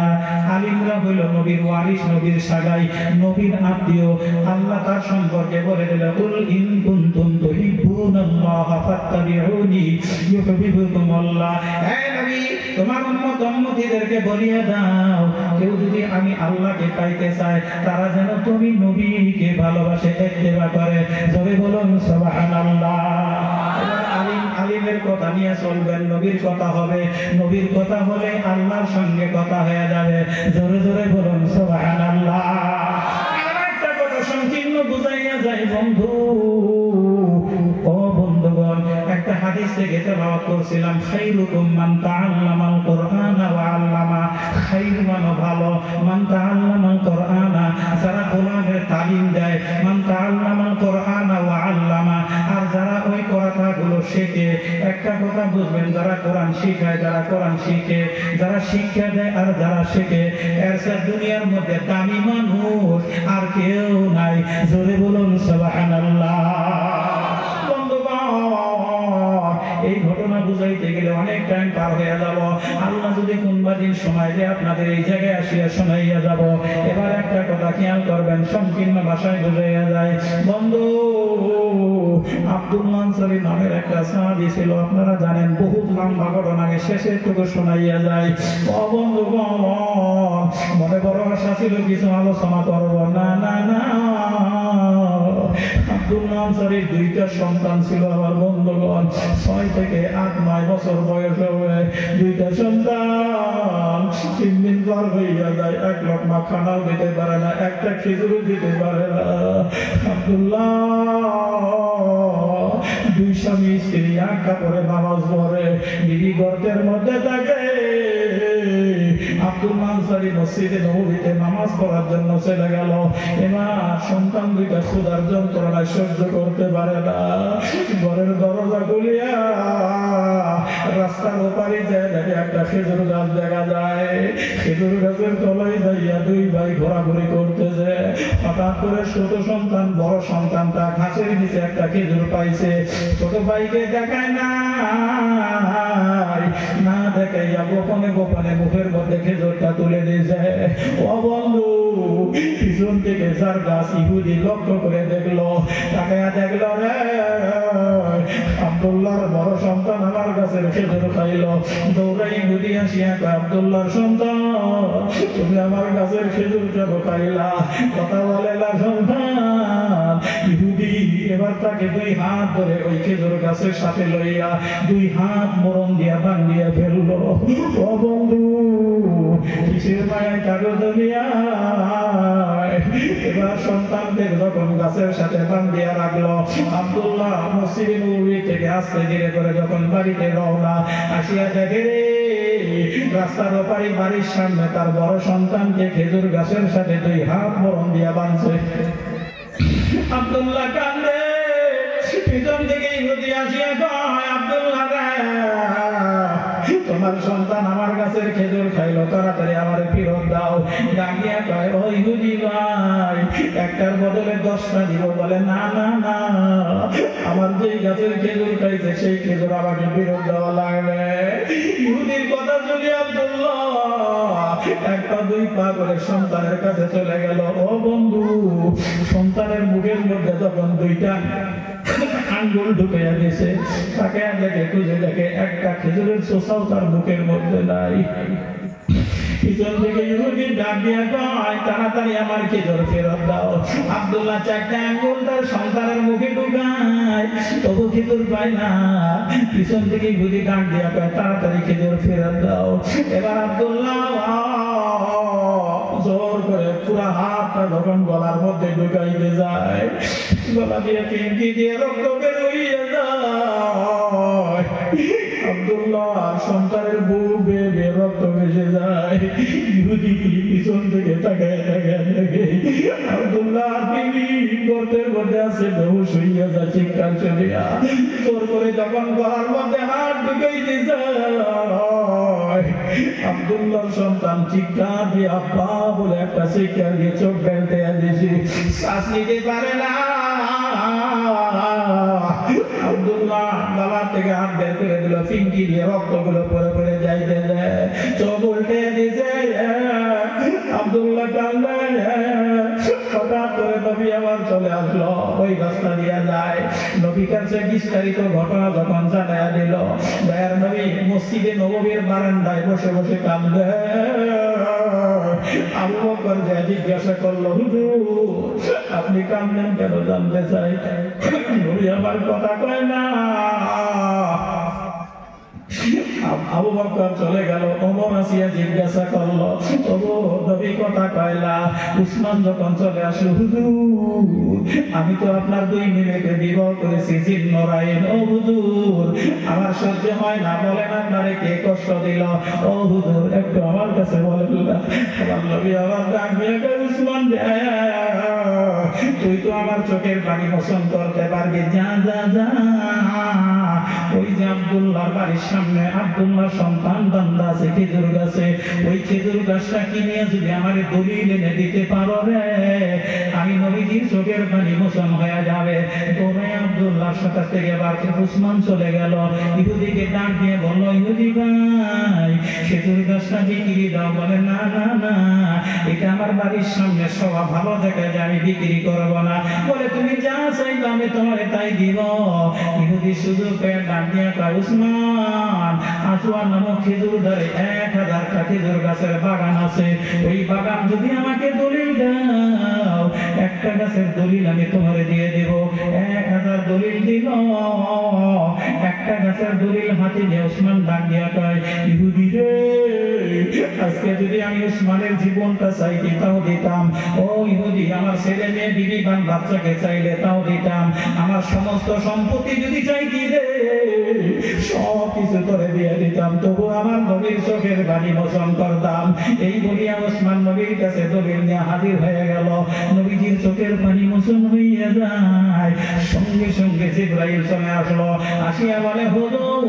আলিমরা হইল নবীর ওয়ারিস, নবীর সাগাই, নবীর আত্মীয়। আল্লাহ তার সম্পর্কে বলে দিলেন, কুল ইন কুনতুম তুহিব্বুনাল্লাহ ফাত্তাবিউনি ইউহিব্বুকুমুল্লাহ। হে নবী, তোমার উম্মত উম্মতীদেরকে বলিয়া দাও, কেউ যদি আমি আল্লাহকে পাইতে চায়, তারা যেন তুমি নবীকে ভালোবাসে, ইত্তেবা করে। জোরে বলুন সুবহানাল্লাহ। আলিমের কথা নিয়ে চলবেন, নবীর কথা হবে, নবীর কথা হলে আল্লাহর সঙ্গে কথা হয়ে যাবে। জোরে জোরে বলুন সুবহানাল্লাহ। আর একটা কথা সংকীর্ণ বুঝাইয়া যায় বন্ধু, হাদিস থেকে তেলাওয়াত করছিলাম, খায়রুকুম মান তাআল্লামাল কুরআনা ওয়া আল্লামা। খায়র মানে ভালো, মান তাআল্লামাল কুরআনা যারা কোরআনের তালিম দেয়, মান তাআল্লামাল কুরআনা ওয়া আল্লামা আর যারা ওই কথাগুলো শেখে। একটা কথা বুঝবেন, যারা কোরআন শিখায়, যারা কোরআন শিখে, যারা শিক্ষা দেয় আর যারা শেখে, এর সাথে দুনিয়ার মধ্যে দামি মানুষ আর কেউ নাই। জোরে বলুন সুবহানাল্লাহ। এই ঘটনা বুঝাইতে গেলে অনেক টাইম পার হয়ে যাব। আল্লাহ যদি কোনবা দিন সময় দেয় আপনাদের এই জায়গায় আসিয়া শোনাইয়া যাব। এবার একটা কথা খেয়াল করবেন, সংকীর্ণ ভাষায় বুঝাইয়া যায়। বন্ধু, আব্দুল মানসারি নামের একটা সাহাবী ছিল, আপনারা জানেন। বহুত লম্বা ঘটনা, শেষের টুকু শোনাইয়া যায়। ও বন্ধু, মনে বড় আশা ছিল কিছু আলোচনা করব, না না না। আব্দুল মানসারির দুইটা সন্তান ছিল আমার বন্ধুগণ, 6 থেকে 8-9 বছর বয়স হবে। দুইটা সন্তান 3 দিন পর হইয়া যায়, এক লোকমা খানাও দিতে পারে না, একটা খেজুরও দিতে পারে না। আব্দুল্লাহ দুই স্বামী স্ত্রী এক কাপড়ে নামাজ পড়ে, বিবি গর্তের মধ্যে থাকে। আব্দুল মানসারি মসজিদে নববীতে নামাজ পড়ার জন্য চলে গেল। এবার সন্তান দুইটা ক্ষুধার যন্ত্রণায় সহ্য করতে পারে না, ঘরের দরজা খুলিয়া রাস্তার ওপারে যায়, দেখে একটা খেজুর গাছ দেখা যায়। খেজুর গাছের তলায় যাইয়া দুই ভাই ঘোরাঘুরি করতেছে। হঠাৎ করে ছোট সন্তান বড় সন্তানটা ঘাসের নিচে একটা খেজুর পাইছে। ছোট ভাইকে দেখায় না, না দেখাইয়া গোপনে গোপনে মুখের মধ্যে খেজুরটা তুলে দিয়েছে। ও বন্ধু, পিছন থেকে যার গাছ ইহুদি লক্ষ্য করে দেখলো, তাকাইয়া দেখলো, রে আব্দুল্লাহর বড় সন্তান আমার গাছের খেজুর খাইল। দৌড়াই ইহুদি আসিয়া কয়, আব্দুল্লাহর সন্তান, তুমি আমার গাছের খেজুর কেন খাইলা? কথা বলে না সন্তান। ইহুদি এবার তাকে 2 হাত ধরে ওই খেজুর গাছের সাথে লইয়া 2 হাত মরণ দিয়া বান্ধিয়া ফেললো। ও বন্ধু, কিসের মায়া কাগজ দিয়া? এবার সন্তানদের যখন গাছের সাথে বান্ধিয়া রাখলো, আব্দুল্লাহ মসজিদে নববী থেকে আস্তে ধীরে করে যখন বাড়িতে রওনা, আসিয়া দেখে রে রাস্তার ওপারে বাড়ির সামনে তার বড় সন্তানকে খেজুর গাছের সাথে 2 হাত মরণ দিয়া বাঁধছে। আব্দুল্লাহ কান্দে, পিছন থেকে ইহুদি আসিয়া কয়, আব্দুল্লাহ রে, তোমার সন্তান আমার গাছের খেজুর খাইলো, তাড়াতাড়ি আমার ফেরত দাও। ডাকিয়া কয়, ও ইহুদি ভাই, একটার বদলে 10টা দিব। বলে, না না না, আমার যেই গাছের খেজুর খাইছে সেই খেজুর আমাকে ফেরত দেওয়া লাগবে। ইহুদির কথা শুনে আব্দুল্লাহ 1 পা 2 পা করে সন্তানের কাছে চলে গেল। ও বন্ধু, সন্তানের মুখের মধ্যে যখন 2টা আঙ্গুল ঢুকাইয়া দিয়েছে, তাকে দেখে খুঁজে দেখে একটা খেজুরের চোষাও তার মুখের মধ্যে নাই। পিছন থেকে ইহুদি ডাক দিয়া কয়, তাড়াতাড়ি আমার খেজুর ফেরত দাও। আব্দুল্লাহ 4টা আঙ্গুল তার সন্তানের মুখে ঢুকায়, তবু খেজুর পায় না। পিছন থেকে ইহুদি ডাক দিয়া কয়, তাড়াতাড়ি খেজুর ফেরত দাও। এবার আব্দুল্লাহ জোর করে পুরা হাতটা যখন গলার মধ্যে ঢুকাইতে যায়, গলা দিয়ে ফিঙ্কি দিয়ে রক্ত বের হইয়া যায়। আব্দুল্লাহ সন্তানের বুক বেয়ে বেয়ে রক্ত ভেসে যায়। ইহুদি পিছন থেকে তাকায় তাকায় দেখে আব্দুল্লাহ বিবি গর্তের মধ্যে আছে, বেহুশ হইয়া যায়, চিৎকার চলিয়া জোর করে যখন গলার মধ্যে হাত ঢুকাইতে যায়, আব্দুল্লাহর সন্তান চিৎকার দিয়ে আব্বা বলে একটা চিৎকার দিয়ে চোখ ফেলতে দিয়েছি, শ্বাস নিতে পারে না। আব্দুল্লাহ গলা থেকে হাত বের করে দিল, ফিঙ্কি দিয়ে রক্তগুলো পরে পরে যাইতে যায়, চোখ উল্টে দিছে। আব্দুল্লাহ কান্দে। হঠাৎ করে নবী আবার চলে আসলো, ওই রাস্তা দিয়া যায়। নবী কাছে বিস্তারিত ঘটনা যখন জানাইয়া দিল, দয়ার নবী মসজিদে নববীর বারান্দায় বসে বসে কান্দে। আবু বকর জিজ্ঞাসা করলো, হুজুর আপনি কান্দেন কেন জানতে চাই? নবী আমার কথা কয় না। আবু বকর চলে গেল। ওমর আসিয়া জিজ্ঞাসা করলো, ওগো নবী কথা কয়লা? উসমান যখন চলে আসলো, হুজুর আমি তো আপনার 2 মিনিটে বিবাহ করেছি জিন্নরাইন। ও হুজুর আমার সহ্য হয় না, বলেন আপনারে কে কষ্ট দিল? ও হুজুর একটু আমার কাছে বলেন না। আমার নবী আমার ডাক দিয়ে উসমান তুই তো আমার চোখের পানি মোচন করতে পারবি, যা যা যা ওই যে আব্দুল্লাহর বাড়ির সামনে আব্দুল্লাহ সন্তান বান্দা আছে খেজুর গাছে, ওই খেজুর গাছটা কিনে যদি আমার দলিল এনে দিতে পারো রে, আমি নবীজির চোখের পানি মোচন হয়ে যাবে। তোরে আব্দুল্লাহর সাথে থেকে বাড়ছে। উসমান চলে গেল, ইহুদিকে ডাক দিয়ে বলল, ইহুদি ভাই খেজুর গাছটা বিক্রি দাও। বলে না না না, এটা আমার বাড়ির সামনে সবাই ভালো দেখা যায়, আমি বিক্রি করবো না। বলে তুমি যা চাইবে আমি তোমার তাই দিব। ইহুদি শুধু ডাক দিয়ে কয়, উসমান আসওয়াদ নামক খেজুর ধরে 1000টা খেজুর গাছের বাগান আছে, ওই বাগান যদি আমাকে দলিল দাও, একটা গাছের দলিল আমি তোমার দিয়ে দেব। 1000 দলিল দিল, একটা গাছের দলিল হাতে নিয়ে উসমান ডাক দিয়া কয়, ইহুদি রে আজকে যদি আমি উসমানের জীবনটা চাইতি তাও দিতাম। ও ইহুদি আমার ছেলে মেয়ে বিবি বান বাচ্চাকে চাইলে তাও দিতাম, আমার সমস্ত সম্পত্তি যদি চাইতি রে সব কিছু করে দিয়ে দিতাম, তবু আমার নবীর চোখের পানি মোচন করতাম। এই বলিয়া উসমান নবীর কাছে দলিল নিয়ে হাজির হয়ে গেল। নবীজির চোখের পানি মোচন হইয়া যায়, সঙ্গে সঙ্গে জিবরাইল চলে আসলো। আসিয়া বলে, হুজুর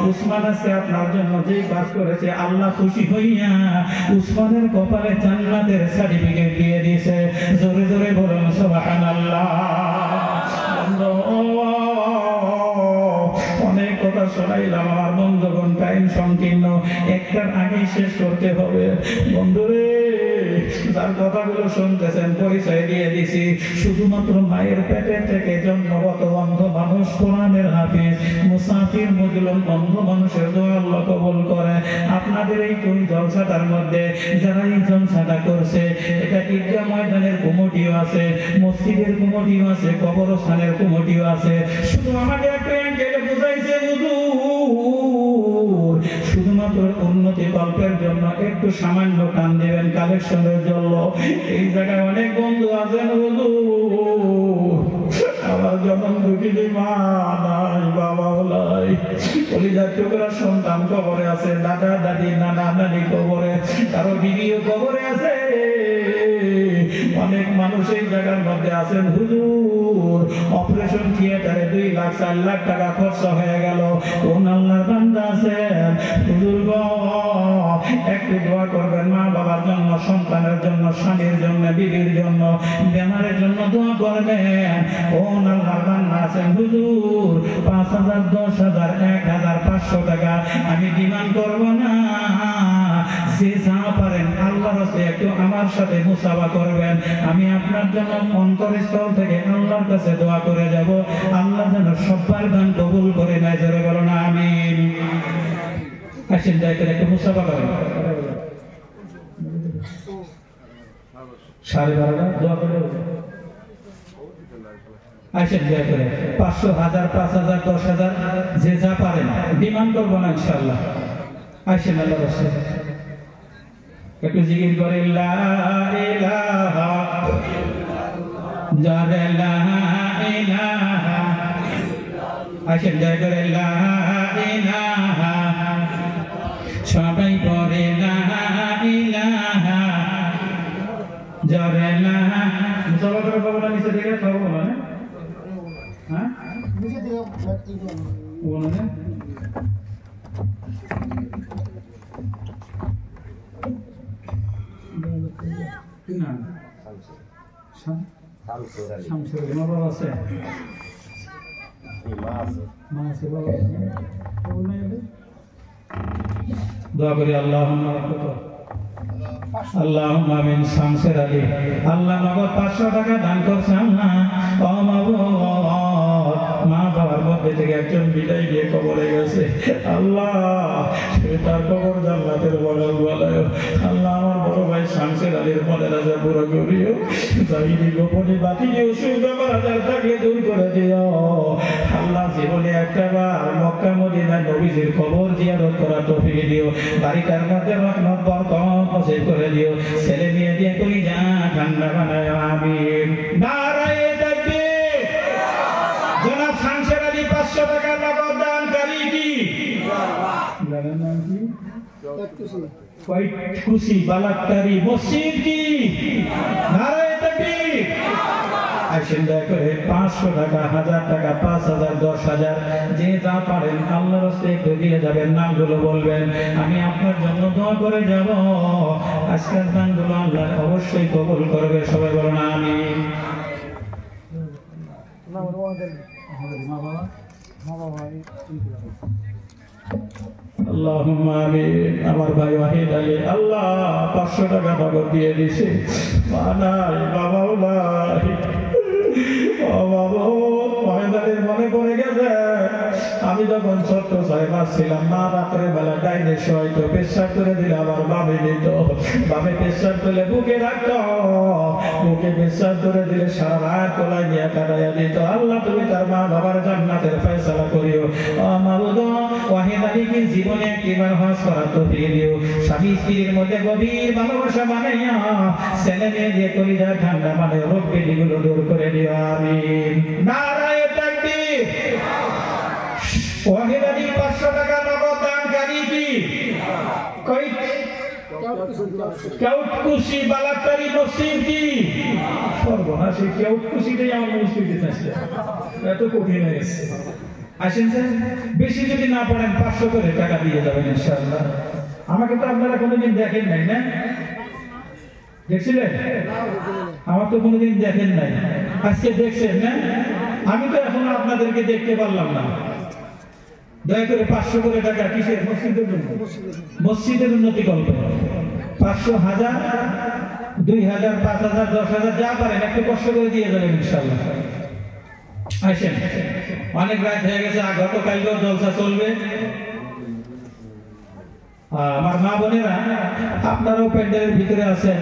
উসমান আজকে আপনার জন্য যে কাজ করেছে আল্লাহ খুশি হইয়া উসমানের কপালে জান্নাতের সার্টিফিকেট দিয়ে দিয়েছে। জোরে জোরে বলুন সুবহানাল্লাহ। অনেক কথা শোনাইলাম আমার বন্ধুগণ, টাইম সংকীর্ণ, একটার আগেই শেষ করতে হবে। বন্ধুরে যার কথাগুলো শুনতেছেন পরিচয় দিয়ে দিছি, শুধুমাত্র মায়ের পেটে থেকে জন্মগত অন্ধ মানুষ, কোরআনের হাফিজ, মুসাফির, মজলুম অন্ধ মানুষের দোয়া আল্লাহ কবুল করে। আপনাদের এই কোন জলসাটার মধ্যে যারা এই জলসাটা করছে, এটা ঈদগাহ ময়দানের কমিটিও আছে, মসজিদের কমিটিও আছে, কবরস্থানের কমিটিও আছে। শুধু আমাকে একটা অ্যাঙ্গেলে বুঝাইছে হুজুর শুধুমাত্র উন্নতি কল্পের জন্য একটু সামান্য টান দেবেন কালেকশনের জন্য। এই জায়গায় অনেক বন্ধু আছেন হুজুর আমার যেমন দুঃখিনী মা নাই, বাবাও নাই, কলিজার টুকরা সন্তান কবরে আছে, দাদা দাদি নানা নানি কবরে, কারো বিবিও কবরে আছে। অনেক মানুষ এই জায়গার মধ্যে আছেন হুজুর অপারেশন থিয়েটারে 2 লাখ 4 লাখ টাকা খরচ হয়ে গেল। কোন আল্লাহর বান্দা আছেন হুজুর গো একটু দোয়া করবেন, মা বাবার জন্য, সন্তানের জন্য, স্বামীর জন্য, বিবির জন্য, বেমারের জন্য দোয়া করবেন। কোন আল্লাহর বান্দা আছেন হুজুর 5000 10,000 1000 500 টাকা আমি ডিমান্ড করব না, যে যা পারেন আল্লাহর রাস্তায় একটু আমার সাথে মুসাফা করবেন, আমি আপনার জন্য অন্তরস্থল থেকে আল্লাহর কাছে দোয়া করে যাব, আল্লাহ যেন সবার দান কবুল করে নেয়। জোরে বলো না আমিন। আসেন দয়া করে একটু মুসাফা করেন। 12:30 দোয়া করে আসেন দয়া করে। 500 1000 5000 10,000 যে যা পারেন, ডিমান্ড করবো না ইনশাআল্লাহ। আসেন আল্লাহর রাস্তায় একটু জিকির করে লা ইলাহা জারে লা ইলাহা। আসেন দয়া করে লা ইলাহা, সবাই পড়ে লা ইলাহা জারে লা। সবাই করে বাবা নিচে দিকে খাবো না, হ্যাঁ নিচে দিকে বলো না। দোয়া করি আল্লাহুম্মা আমিন। শামসের আলী আল্লাহ নগদ 500 টাকা দান করছে। আল্লাহ মা বাবার মধ্যে থেকে একজন বিদায় দিয়ে কবরে গেছে। আল্লাহ তার কবর জান্নাতের বড়ল বলায়। আল্লাহ আমার বড় ভাই শামসের আলীর মনে রাজা পুরো করিও, জাহিরি গোপনে বাতিল অসুখ ব্যাপার আজার থাকলে দূর করে দিও। আল্লাহ জীবনে একটা বার মক্কা মদিনায় নবীজির কবর জিয়ারত করা তৌফিক দিও। বাড়িটার মধ্যে রহমত বরকত নসিব করে দিও। ছেলে মেয়ে দিয়ে করি যা ঠান্ডা বানায়। আমিন। নারায়ে তাকবীর। জনাব শামসের আলী 500 টাকা নগদ দানকারী কি জানেন নাম কি? খুশি বালাক্তারি মসজিদ কি? নারায়ে তাকবীর। আসেন দয়া করে 500 টাকা, 1000 টাকা, 5000, 10000 যে যা পারেন আল্লাহর রাস্তে একটু দিয়ে যাবেন। নামগুলো বলবেন, আমি আপনার জন্য দোয়া করে যাব। আজকের দানগুলো আল্লাহ অবশ্যই কবুল করবে। সবাই বলুন আমিন। আল্লাহুম্মা আমিন। আমার ভাই ওয়াহিদ আলী আল্লাহ 500 টাকা নগদ দিয়ে দিয়েছে। বানাই বাবাও নাই, ও বাবা ওয়াহিদ আলীর মনে পড়ে গেছে আমি যখন ছোট্ট 6 মাস ছিলাম, মা রাতের বেলা ডাইনে শোয়াইতো, পেশাব করে দিলে আমার বামে নিত, বামে পেশাব তুলে বুকে রাখতো, বুকে পেশাব করে দিলে সারা রাত কোলায় নিয়ে কাটাইয়া দিত। আল্লাহ তুমি তার মা বাবার জান্নাতের ফয়সালা করিও। মাবুদ ওয়াহিদ আলীকে জীবনে একবার হজ করার তৌফিক দিও। স্বামী স্ত্রীর মধ্যে গভীর ভালোবাসা বানাইয়া ছেলে মেয়ে দিয়ে কলিজা ঠান্ডা মানে রোগ ব্যাধিগুলো দূর করে দিও। আমিন। নারায়ে তাকবীর। ওয়াহিদ আলী 500 টাকা নগদ দানকারী কি? কেউটকুশি বালাক্তারি মসজিদ কি? সর্বনাশী কেউটকুশিটাই আমার মসজিদে আছে, এত কঠিন হয়ে গেছে। আসেন স্যার, বেশি যদি না পারেন 500 করে টাকা দিয়ে যাবেন ইনশাআল্লাহ। আমাকে তো আপনারা কোনোদিন দেখেন নাই, না দেখছিলেন? আমার তো কোনোদিন দেখেন নাই, আজকে দেখছেন না? আমি তো এখনো আপনাদেরকে দেখতে পারলাম না। দয়া করে 500 করে টাকা কিসের? মসজিদের জন্য, মসজিদের উন্নতি করবে। 500, 1000, 2000, 5000, 10000 যা পারেন একটু কষ্ট করে দিয়ে যাবেন ইনশাআল্লাহ। আসেন, অনেক রাত হয়ে গেছে, গতকালকেও জলসা চলবে। আমার মা বোনেরা আপনারাও প্যান্ডেলের ভিতরে আছেন,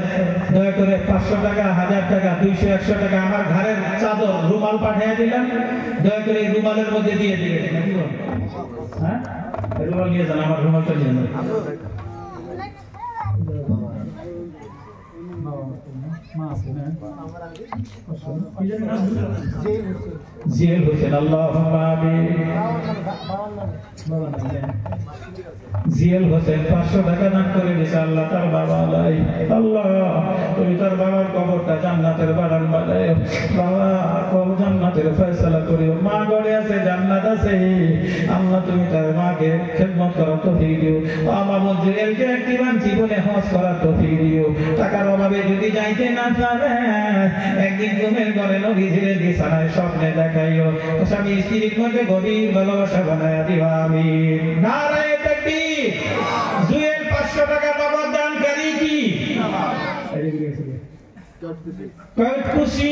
দয়া করে 500 টাকা, 1000 টাকা, 200, 100 টাকা আমার ঘরের চাদর রুমাল পাঠিয়ে দিলাম, দয়া করে এই রুমালের মধ্যে দিয়ে দিবেন। হ্যাঁ, রুমাল নিয়ে যান, আমার রুমালটা নিয়ে যান। জিয়াল হোসেন আল্লাহুম্মা আমিন। জিয়াল হোসেন 500 টাকা দান করে দিয়েছে। আল্লাহ তার বাবা নাই, আল্লাহ তুমি তার বাবার কবরটা জান্নাতের বাগান বানায়। বাবা কবর জান্নাতের ফয়সালা করিও। মা গড়ে আছে, জান্নাত আছে, আল্লাহ তুমি তার মাকে খেদমত করার তৌফিক দিও। আমার মজুরিয়ালকে একবার জীবনে হজ করার তৌফিক দিও। টাকার অভাবে যদি যাইতে না পারে একদিন ঘুমের ঘরে নবীজির বিছানায় স্বপ্নে দেখাইও। স্বামী স্ত্রীর মধ্যে গভীর ভালোবাসা বানায় দিও। আমিন। নারায়ে তাকবীর। জুয়েল 500 টাকা নগদ দানকারী কি? কেউটকুশি